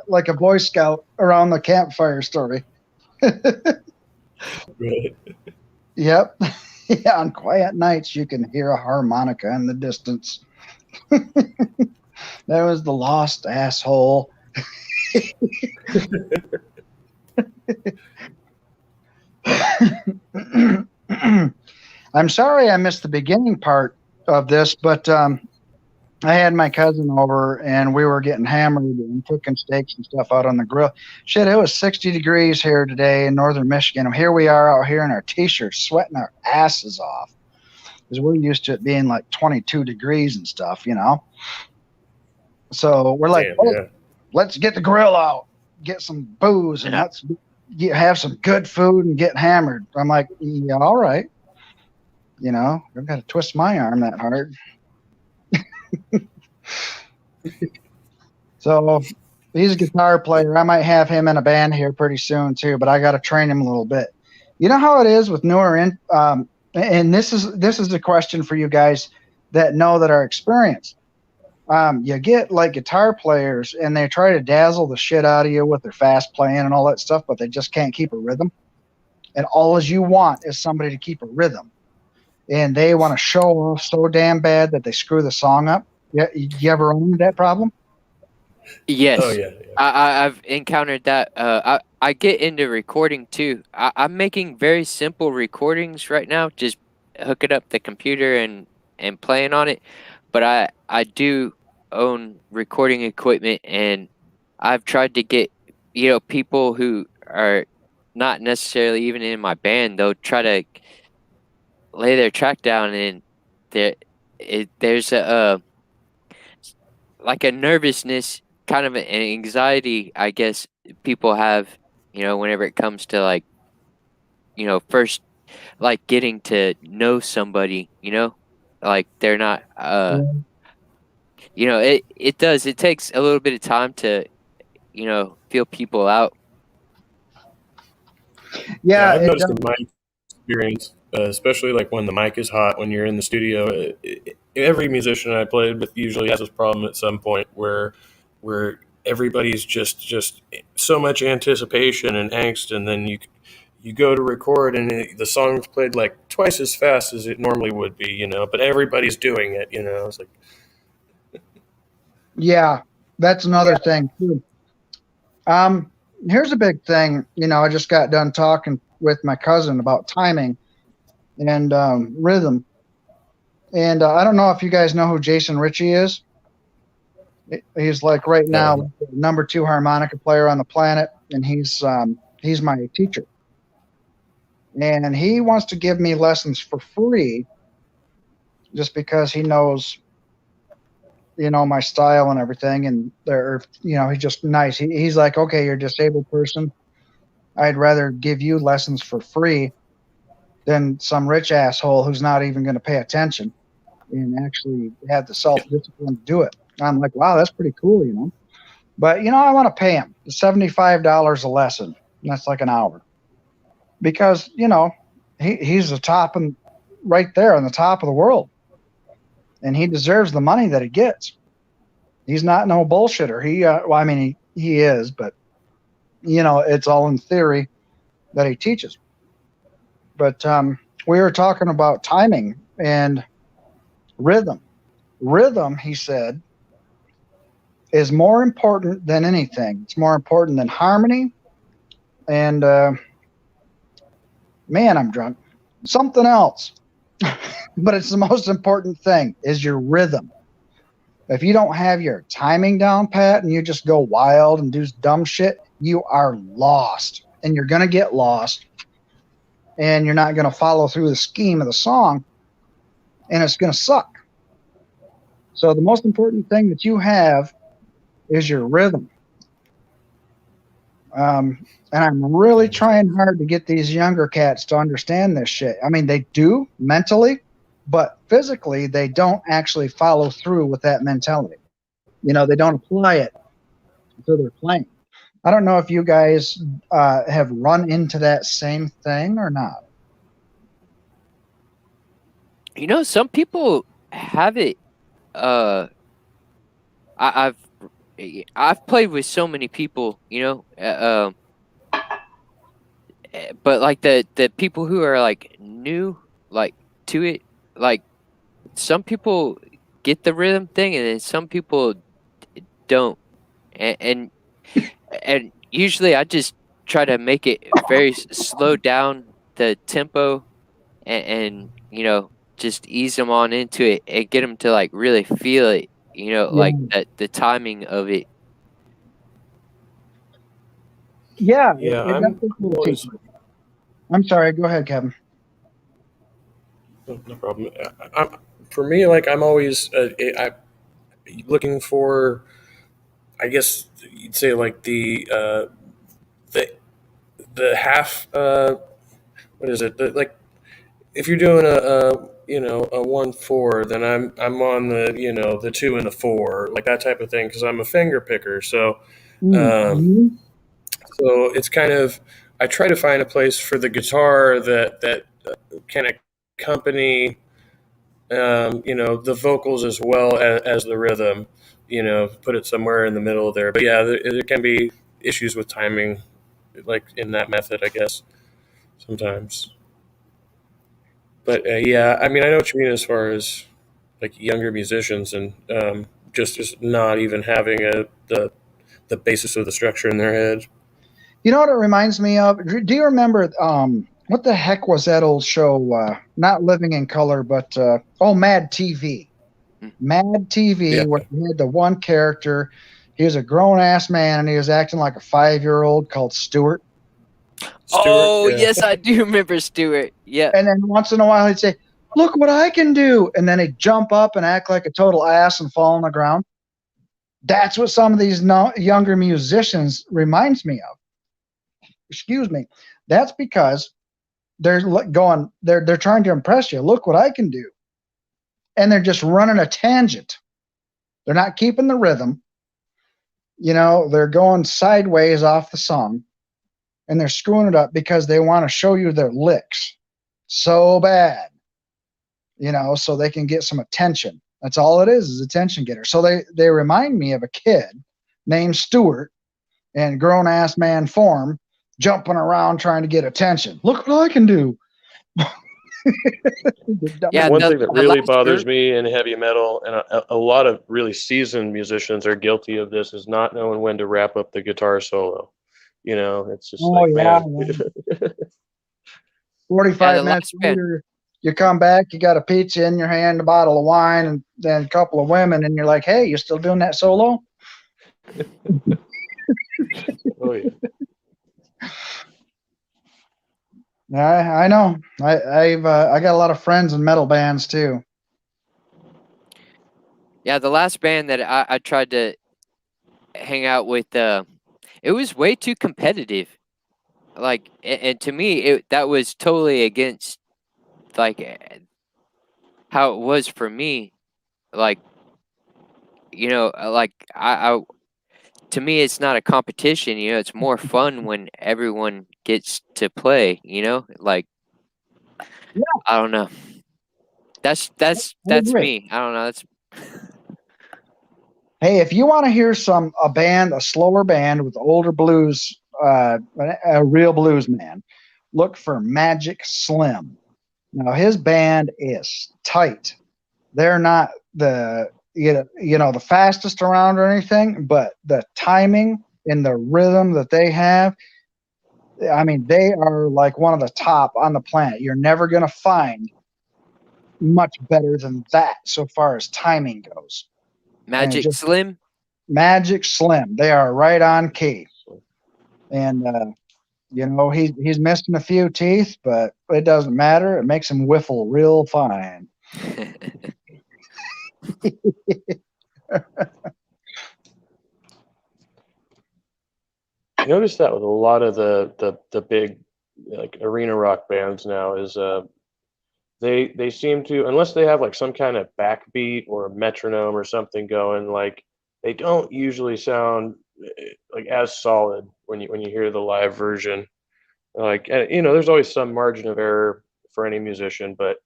like a Boy Scout around the campfire story. Right. Yep. Yeah, on quiet nights you can hear a harmonica in the distance. That was the lost asshole. I'm sorry I missed the beginning part of this, but I had my cousin over and we were getting hammered and cooking steaks and stuff out on the grill. Shit, it was 60 degrees here today in northern Michigan. And here we are out here in our t-shirts sweating our asses off because we're used to it being like 22 degrees and stuff. So we're like, Damn. oh, Yeah. let's get the grill out, get some booze, and Yeah. let's have some good food and get hammered. I'm like, yeah, all right. I've got to twist my arm that hard. So he's a guitar player. I might have him in a band here pretty soon too, but I got to train him a little bit. You know how it is with newer and this is a question for you guys that know that are experienced. You get like guitar players and they try to dazzle the shit out of you with their fast playing and all that stuff, but they just can't keep a rhythm. And all as you want is somebody to keep a rhythm. And they want to show off so damn bad that they screw the song up. You ever run into that problem? Oh Yes, yeah. I've encountered that. I get into recording too. I'm making very simple recordings right now, just hooking up the computer and playing on it. But I do own recording equipment, and I've tried to get people who are not necessarily even in my band, they'll try to lay their track down, and there's a like a nervousness, kind of an anxiety, I guess people have, whenever it comes to like, first like getting to know somebody, like they're not it takes a little bit of time to, feel people out. Yeah, Yeah, I've it noticed does. in my experience, especially like when the mic is hot, when you're in the studio, every musician I played with usually has this problem at some point where everybody's just so much anticipation and angst, and then you go to record and the song's played like twice as fast as it normally would be, but everybody's doing it, It's like, Yeah, that's another thing too. Um, Here's a big thing. I just got done talking with my cousin about timing and rhythm. And I don't know if you guys know who Jason Ritchie is. He's like right now no. the number 2 harmonica player on the planet, and he's my teacher. And he wants to give me lessons for free just because he knows my style and everything. And he's just nice. He's like, okay, you're a disabled person. I'd rather give you lessons for free than some rich asshole who's not even going to pay attention and actually have the self discipline to do it. I'm like, wow, that's pretty cool. But I want to pay him $75 a lesson. That's like an hour because he's the top and right there on the top of the world, and he deserves the money that he gets. He's not no bullshitter. Well, I mean, he is, but it's all in theory that he teaches. But we were talking about timing and rhythm. Rhythm, he said, is more important than anything. It's more important than harmony and man, I'm drunk. Something else. But it's the most important thing is your rhythm. If you don't have your timing down pat and you just go wild and do dumb shit, you are lost. And you're going to get lost. And you're not going to follow through the scheme of the song. And it's going to suck. So the most important thing that you have is your rhythm. And I'm really trying hard to get these younger cats to understand this shit. I mean, they do mentally, but physically, they don't actually follow through with that mentality. They don't apply it until they're playing. I don't know if you guys have run into that same thing or not. Some people have it. Uh, I, I've played with so many people, but like the people who are like new, like to it, like some people get the rhythm thing, and then some people don't, and usually I just try to make it very slow down the tempo, and just ease them on into it and get them to like really feel it, like Yeah, the timing of it. yeah, Yeah, it definitely I'm will teach always you. I'm sorry. Go ahead, Kevin. no problem. For me, like I'm always looking for, I guess you'd say like the the half. What is it? Like if you're doing a 1/4, then I'm on the 2 and the 4, like that type of thing, because I'm a finger picker. Um, Mm-hmm. so it's kind of, I try to find a place for the guitar that can accompany the vocals as well as the rhythm. Put it somewhere in the middle there. But yeah, there can be issues with timing, like in that method, I guess sometimes. But yeah, I mean, I know what you mean as far as like younger musicians and just not even having the basis of the structure in their head. You know what it reminds me of? Do you remember what the heck was that old show? Not Living in Color, but Mad TV. Mm. Mad TV, Yeah, where he had the one character. He was a grown ass man and he was acting like a 5-year-old called Stuart. Stuart, Oh, yeah. yes, I do remember Stuart. Yeah. And then once in a while he'd say, "Look what I can do," and then he'd jump up and act like a total ass and fall on the ground. That's what some of these younger musicians reminds me of. Excuse me. That's because they're trying to impress you. Look what I can do, and they're just running a tangent. They're not keeping the rhythm. They're going sideways off the song, and they're screwing it up because they want to show you their licks so bad. So they can get some attention. That's all it is attention getter. So they remind me of a kid named Stuart in grown ass man form, jumping around trying to get attention. Look what I can do. Yeah, One the thing that the really last bothers group. me in heavy metal, and a lot of really seasoned musicians are guilty of this, is not knowing when to wrap up the guitar solo. It's just Oh like, yeah, man. yeah. Yeah, 45 the minutes last band. later, you come back, you got a pizza in your hand, a bottle of wine, and then a couple of women, and you're like, "Hey, you still doing that solo?" Oh yeah. I know. I got a lot of friends in metal bands too. Yeah, the last band that I tried to hang out with, it was way too competitive. Like, and to me, that was totally against like how it was for me. Like, like to me, it's not a competition. It's more fun when everyone gets to play. Like, Yeah, I don't know. That's that's I that's agree. me. I don't know. That's Hey, if you want to hear a slower band with older blues, a real blues man, look for Magic Slim. Now his band is tight. They're not the fastest around or anything, but the timing and the rhythm that they have, I mean, they are like one of the top on the planet. You're never going to find much better than that so far as timing goes. And Magic just Slim. Magic Slim. They are right on key. And he's missing a few teeth, but it doesn't matter. It makes him whiffle real fine. I noticed that with a lot of the big like arena rock bands now is they seem to, unless they have like some kind of backbeat or a metronome or something going, like they don't usually sound like as solid when you hear the live version. Like, and, there's always some margin of error for any musician, but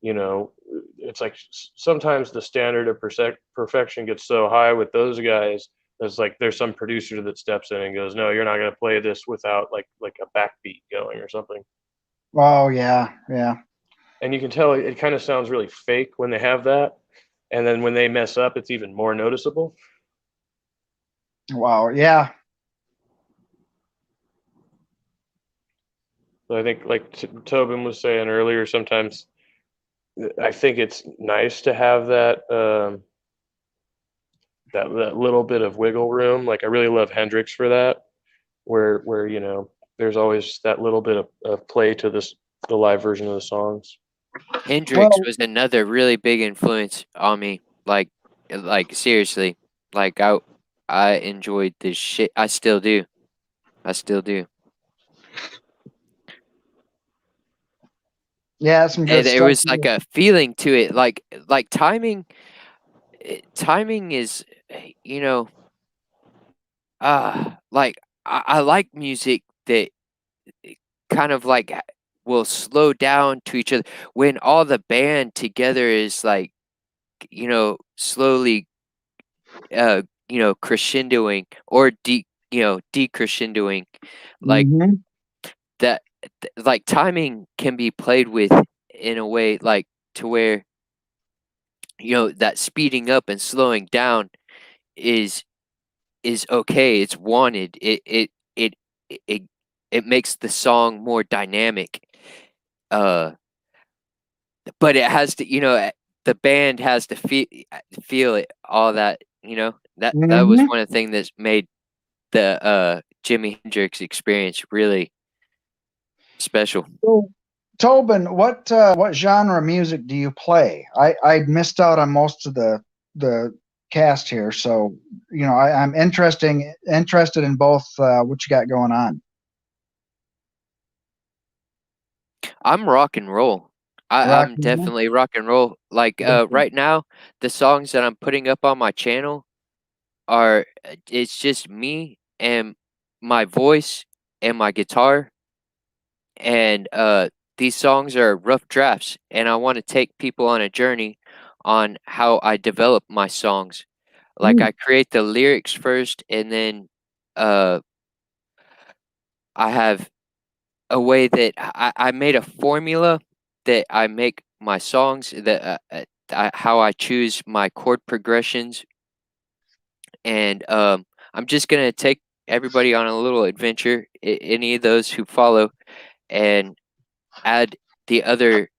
you know it's like sometimes the standard of perfection gets so high with those guys. There's like there's some producer that steps in and goes, no, you're not going to play this without like a backbeat going or something. Oh yeah, yeah. And you can tell it kind of sounds really fake when they have that, and then when they mess up it's even more noticeable. Wow, yeah. So I think like Tobin was saying earlier, sometimes I think it's nice to have that little bit of wiggle room. Like I really love Hendrix for that, where there's always that little bit of play to the live version of the songs. Hendrix Well, was another really big influence on me. Like seriously, like I enjoyed this shit. I still do. I still do. yeah, some good And there stuff. was like a feeling to it, like timing. Timing is, you know, like I like music that kind of like will slow down to each other when all the band together is like, slowly crescendoing or decrescendoing, like Hmm. that. Like timing can be played with in a way like to where that speeding up and slowing down is is okay. It's wanted. It it it makes the song more dynamic. Uh, but it has to, the band has to feel it. All that, that was Hmm. one of the things that made the Jimi Hendrix experience really. special. So, Tobin, what genre of music do you play? I missed out on most of the cast here, so I'm interested in both what you got going on. I'm rock and roll. Rock I'm and roll? definitely rock and roll. Like right now, the songs that I'm putting up on my channel are it's just me and my voice and my guitar, and these songs are rough drafts, and I want to take people on a journey on how I develop my songs. Like Hmm. I create the lyrics first, and then uh I have a way that I made a formula that I make my songs, that how I choose my chord progressions, and I'm just gonna take everybody on a little adventure, any of those who follow, and add the other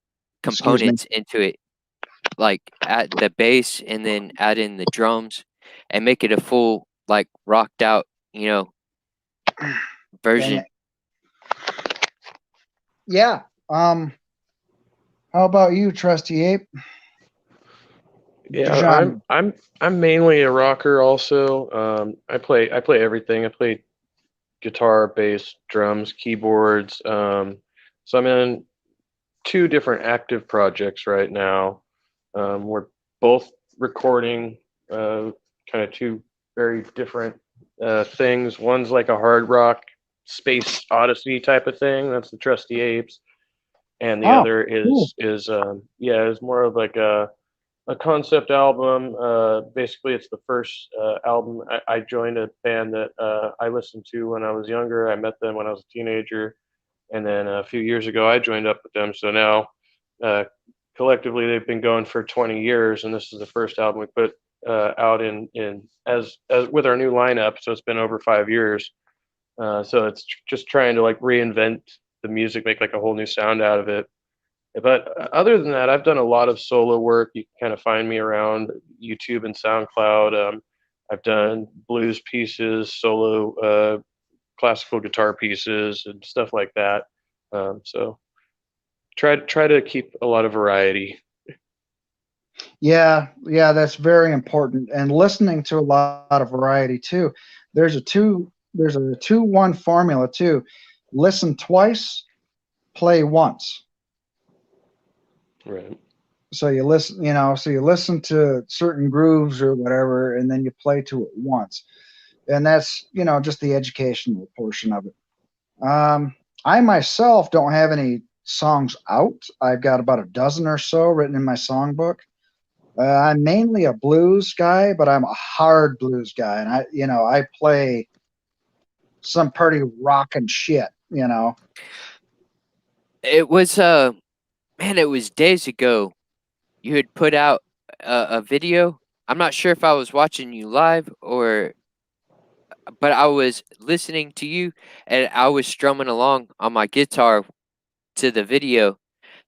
Excuse me. components into it, like add the bass and then add in the drums, and make it a full like rocked out, Dang version. it. Yeah. How about you, Trusty Ape? Yeah, Genre. I'm mainly a rocker also. I play everything. I play guitar, bass, drums, keyboards. So I'm in two different active projects right now. We're both recording kind of two very different things. One's like a hard rock space odyssey type of thing. That's the Trusty Apes, and the Oh, other cool. is more of like a concept album. Basically, it's the first album. I joined a band that I listened to when I was younger. I met them when I was a teenager, and then a few years ago, I joined up with them. So now, uh, collectively, they've been going for 20 years, and this is the first album we put out in as with our new lineup. So it's been over 5 years. So it's just trying to like reinvent the music, make like a whole new sound out of it. But other than that, I've done a lot of solo work. You can kind of find me around YouTube and SoundCloud. I've done blues pieces, solo classical guitar pieces, and stuff like that. So try to keep a lot of variety. Yeah, that's very important. And listening to a lot of variety too. There's a 2-1 formula too. Listen twice, play once. Right. So you listen to certain grooves or whatever, and then you play to it once. And that's, just the educational portion of it. I myself don't have any songs out. I've got about a dozen or so written in my songbook. I'm mainly a blues guy, but I'm a hard blues guy, and I play some pretty rockin' shit. It was man, it was days ago. You had put out a video. I'm not sure if I was watching you live, but I was listening to you, and I was strumming along on my guitar to the video.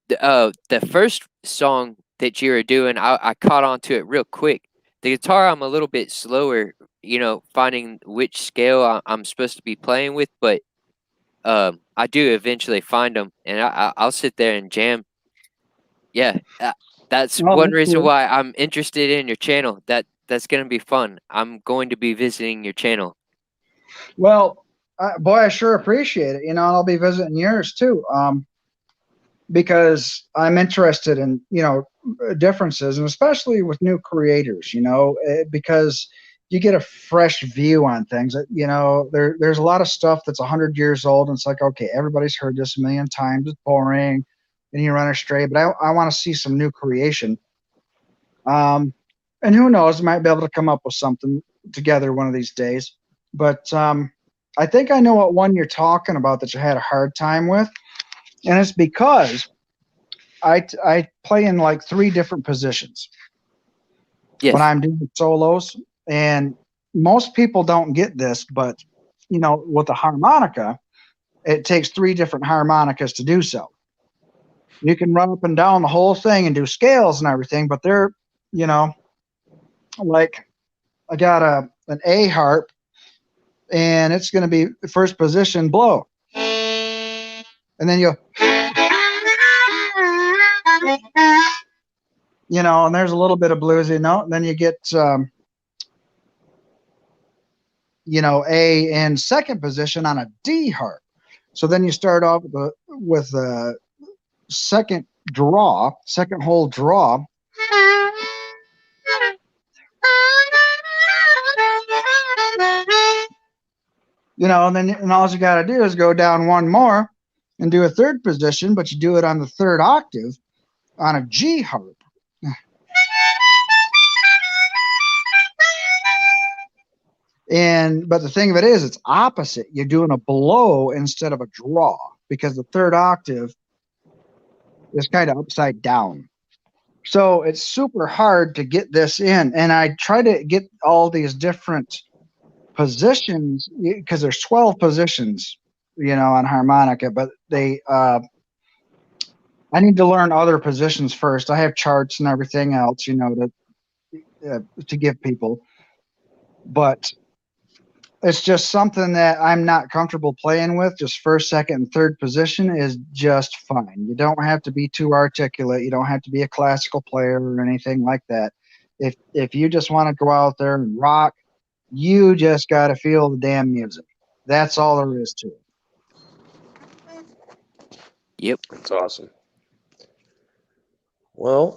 The first song that you were doing, I caught on to it real quick. The guitar, I'm a little bit slower, finding which scale I'm supposed to be playing with, but I do eventually find them, and I'll sit there and jam. Yeah, that's Oh, one that's reason cool. why I'm interested in your channel. That's gonna be fun. I'm going to be visiting your channel. Well, boy, I sure appreciate it. And I'll be visiting yours too, because I'm interested in differences, and especially with new creators. Because you get a fresh view on things. There's a lot of stuff that's 100 years old, and it's like, okay, everybody's heard this a million times. It's boring, and you run astray. But I want to see some new creation. Um, and who knows, might be able to come up with something together one of these days. But I think I know what one you're talking about that you had a hard time with, and it's because I play in like 3 different positions when Yes. I'm doing solos, and most people don't get this, but with a harmonica, it takes 3 different harmonicas to do so. You can run up and down the whole thing and do scales and everything, but they're, you know, like I got an A harp, and it's going to be first position blow. and then and there's a little bit of bluesy note, and then you get A in second position on a D harp. So then you start off with a second whole draw. And all you got to do is go down one more and do a third position, but you do it on the third octave on a G harp. But the thing of it is, it's opposite. You're doing a blow instead of a draw because the third octave is kind of upside down. So it's super hard to get this in. And I try to get all these different positions because there's 12 positions, on harmonica, but I need to learn other positions first. I have charts and everything else, to give people, but it's just something that I'm not comfortable playing with. Just first, second, and third position is just fine. You don't have to be too articulate. You don't have to be a classical player or anything like that. If you just want to go out there and rock, you just got to feel the damn music. That's all there is to it. Yep. That's awesome. Well,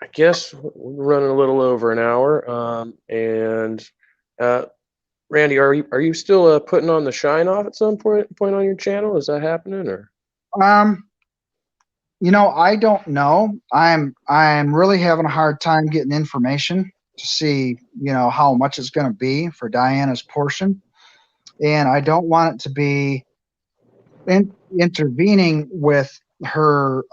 I guess we're running a little over an hour. And Randy, are you still putting on the Shine Off at some point on your channel? Is that happening or? I don't know. I'm really having a hard time getting information to see, how much it's going to be for Diana's portion, and I don't want it to be intervening with her.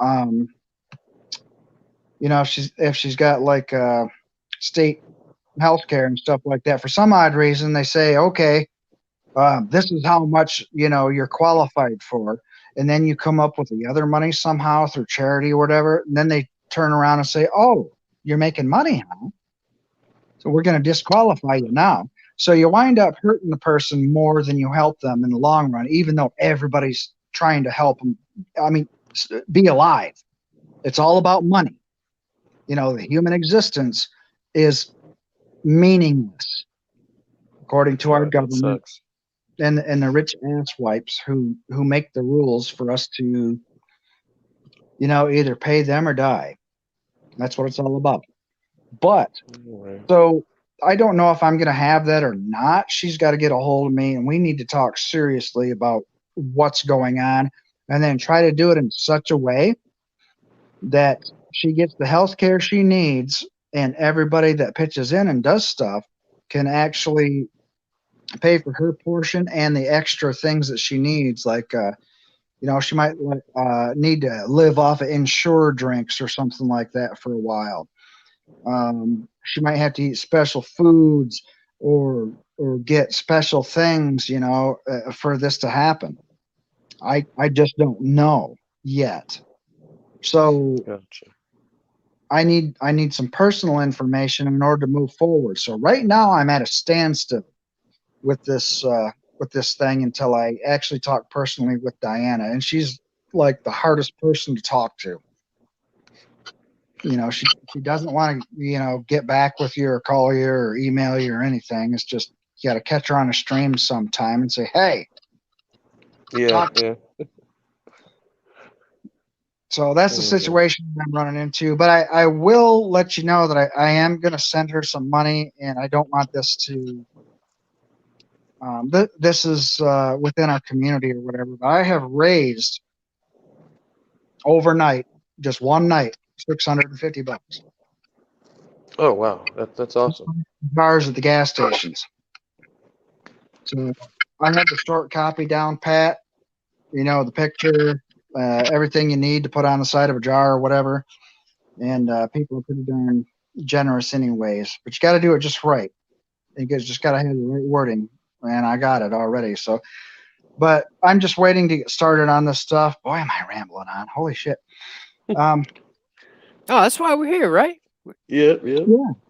If she's got like state health care and stuff like that. For some odd reason, they say, okay, this is how much you're qualified for, and then you come up with the other money somehow through charity or whatever, and then they turn around and say, oh, you're making money, huh? So we're going to disqualify you now. So you wind up hurting the person more than you help them in the long run, even though everybody's trying to help them. I mean, be alive. It's all about money. The human existence is meaningless, according to our government and the rich ass wipes who make the rules for us to, either pay them or die. That's what it's all about. But so I don't know if I'm going to have that or not. She's got to get a hold of me, and we need to talk seriously about what's going on, and then try to do it in such a way that she gets the health care she needs, and everybody that pitches in and does stuff can actually pay for her portion and the extra things that she needs, like she might need to live off of insured drinks or something like that for a while. She might have to eat special foods or get special things, for this to happen. I just don't know yet. So Gotcha. I need some personal information in order to move forward. So right now I'm at a standstill with this thing until I actually talk personally with Diana, and she's like the hardest person to talk to. She doesn't want to get back with you or call you or email you or anything. It's just you got to catch her on a stream sometime and say, hey. Yeah. So that's the situation I'm running into. But I will let you know that I am going to send her some money, and I don't want this to. This is within our community or whatever. But I have raised overnight, just one night, $650. Oh wow, that's awesome. Bars at the gas stations. So I have the short copy down pat. The picture, everything you need to put on the side of a jar or whatever. And people are pretty darn generous anyways. But you got to do it just right. You guys just got to have the right wording. And I got it already. So, but I'm just waiting to get started on this stuff. Boy, am I rambling on. Holy shit. Oh, that's why we're here, right? Yeah.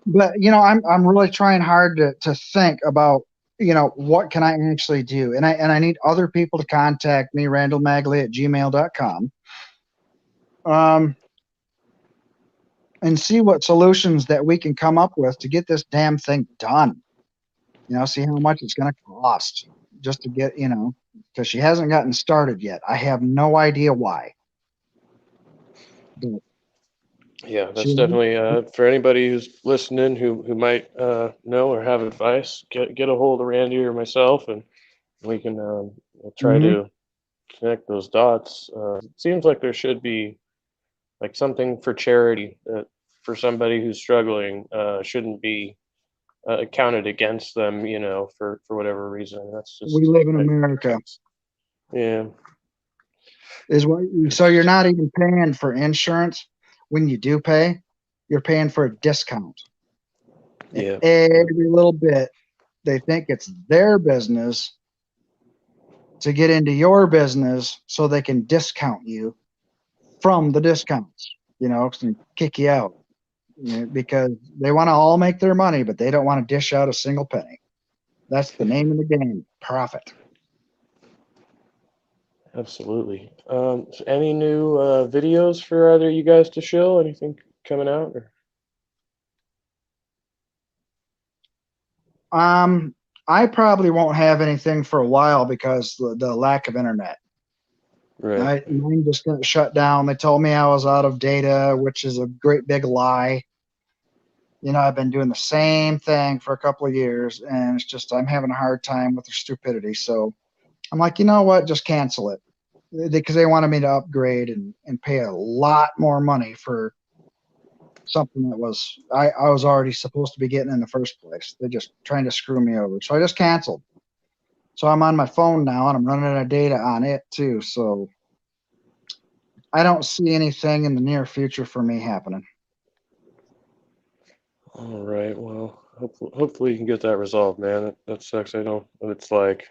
But I'm really trying hard to think about what can I actually do? And I need other people to contact me, randallmagley@gmail.com, um, and see what solutions that we can come up with to get this damn thing done. See how much it's going to cost just to get, because she hasn't gotten started yet. I have no idea why. But Yeah, she, that's definitely for anybody who's listening who might know or have advice. Get a hold of Randy or myself, and we can we'll try Mhm. to connect those dots. It seems like there should be like something for charity that for somebody who's struggling shouldn't be counted against them, for whatever reason. That's We just live in America. yeah, So you're not even paying for insurance when you do pay. You're paying for a discount. And yeah. every little bit, they think it's their business to get into your business so they can discount you from the discounts, and kick you out, because they want to all make their money, but they don't want to dish out a single penny. That's the name of the game, profit. Absolutely. So any new videos for either you guys to show? Anything coming out? Or? Um, I probably won't have anything for a while because the lack of internet. Right. Mine just got shut down. They told me I was out of data, which is a great big lie. I've been doing the same thing for a couple of years, and it's just I'm having a hard time with their stupidity. So I'm like, you know what? Just cancel it because they wanted me to upgrade and pay a lot more money for something that I was already supposed to be getting in the first place. They're just trying to screw me over. So I just canceled. So I'm on my phone now and I'm running out of data on it too. So I don't see anything in the near future for me happening. All right. Well, hopefully you can get that resolved, man. That sucks. I know it's like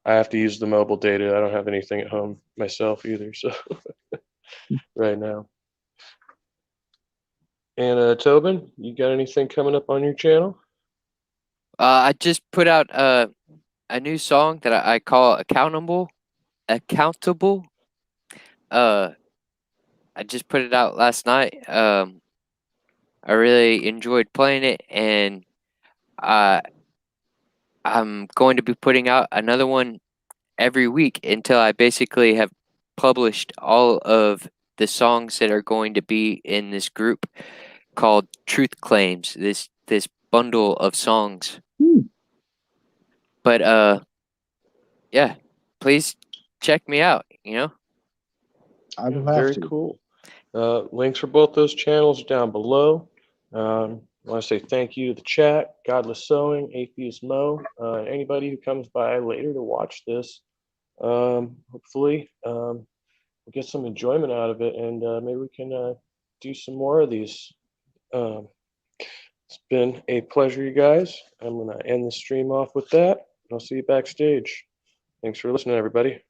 I have to use the mobile data. I don't have anything at home myself either. So right now. And Tobin, you got anything coming up on your channel? I just put out a new song that I call Accountable. Accountable. Uh, I just put it out last night. I really enjoyed playing it, and uh, I'm going to be putting out another one every week until I basically have published all of the songs that are going to be in this group called Truth Claims. This bundle of songs. Hmm, But yeah, please check me out. I Yeah, will have very to. cool. Links for both those channels down below. I want to say thank you to the chat, Godless Sewing, Atheist Mo, anybody who comes by later to watch this. Hopefully, we'll get some enjoyment out of it, and maybe we can do some more of these. Um, it's been a pleasure, you guys. I'm going to end the stream off with that. I'll see you backstage. Thanks for listening, everybody.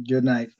Good night.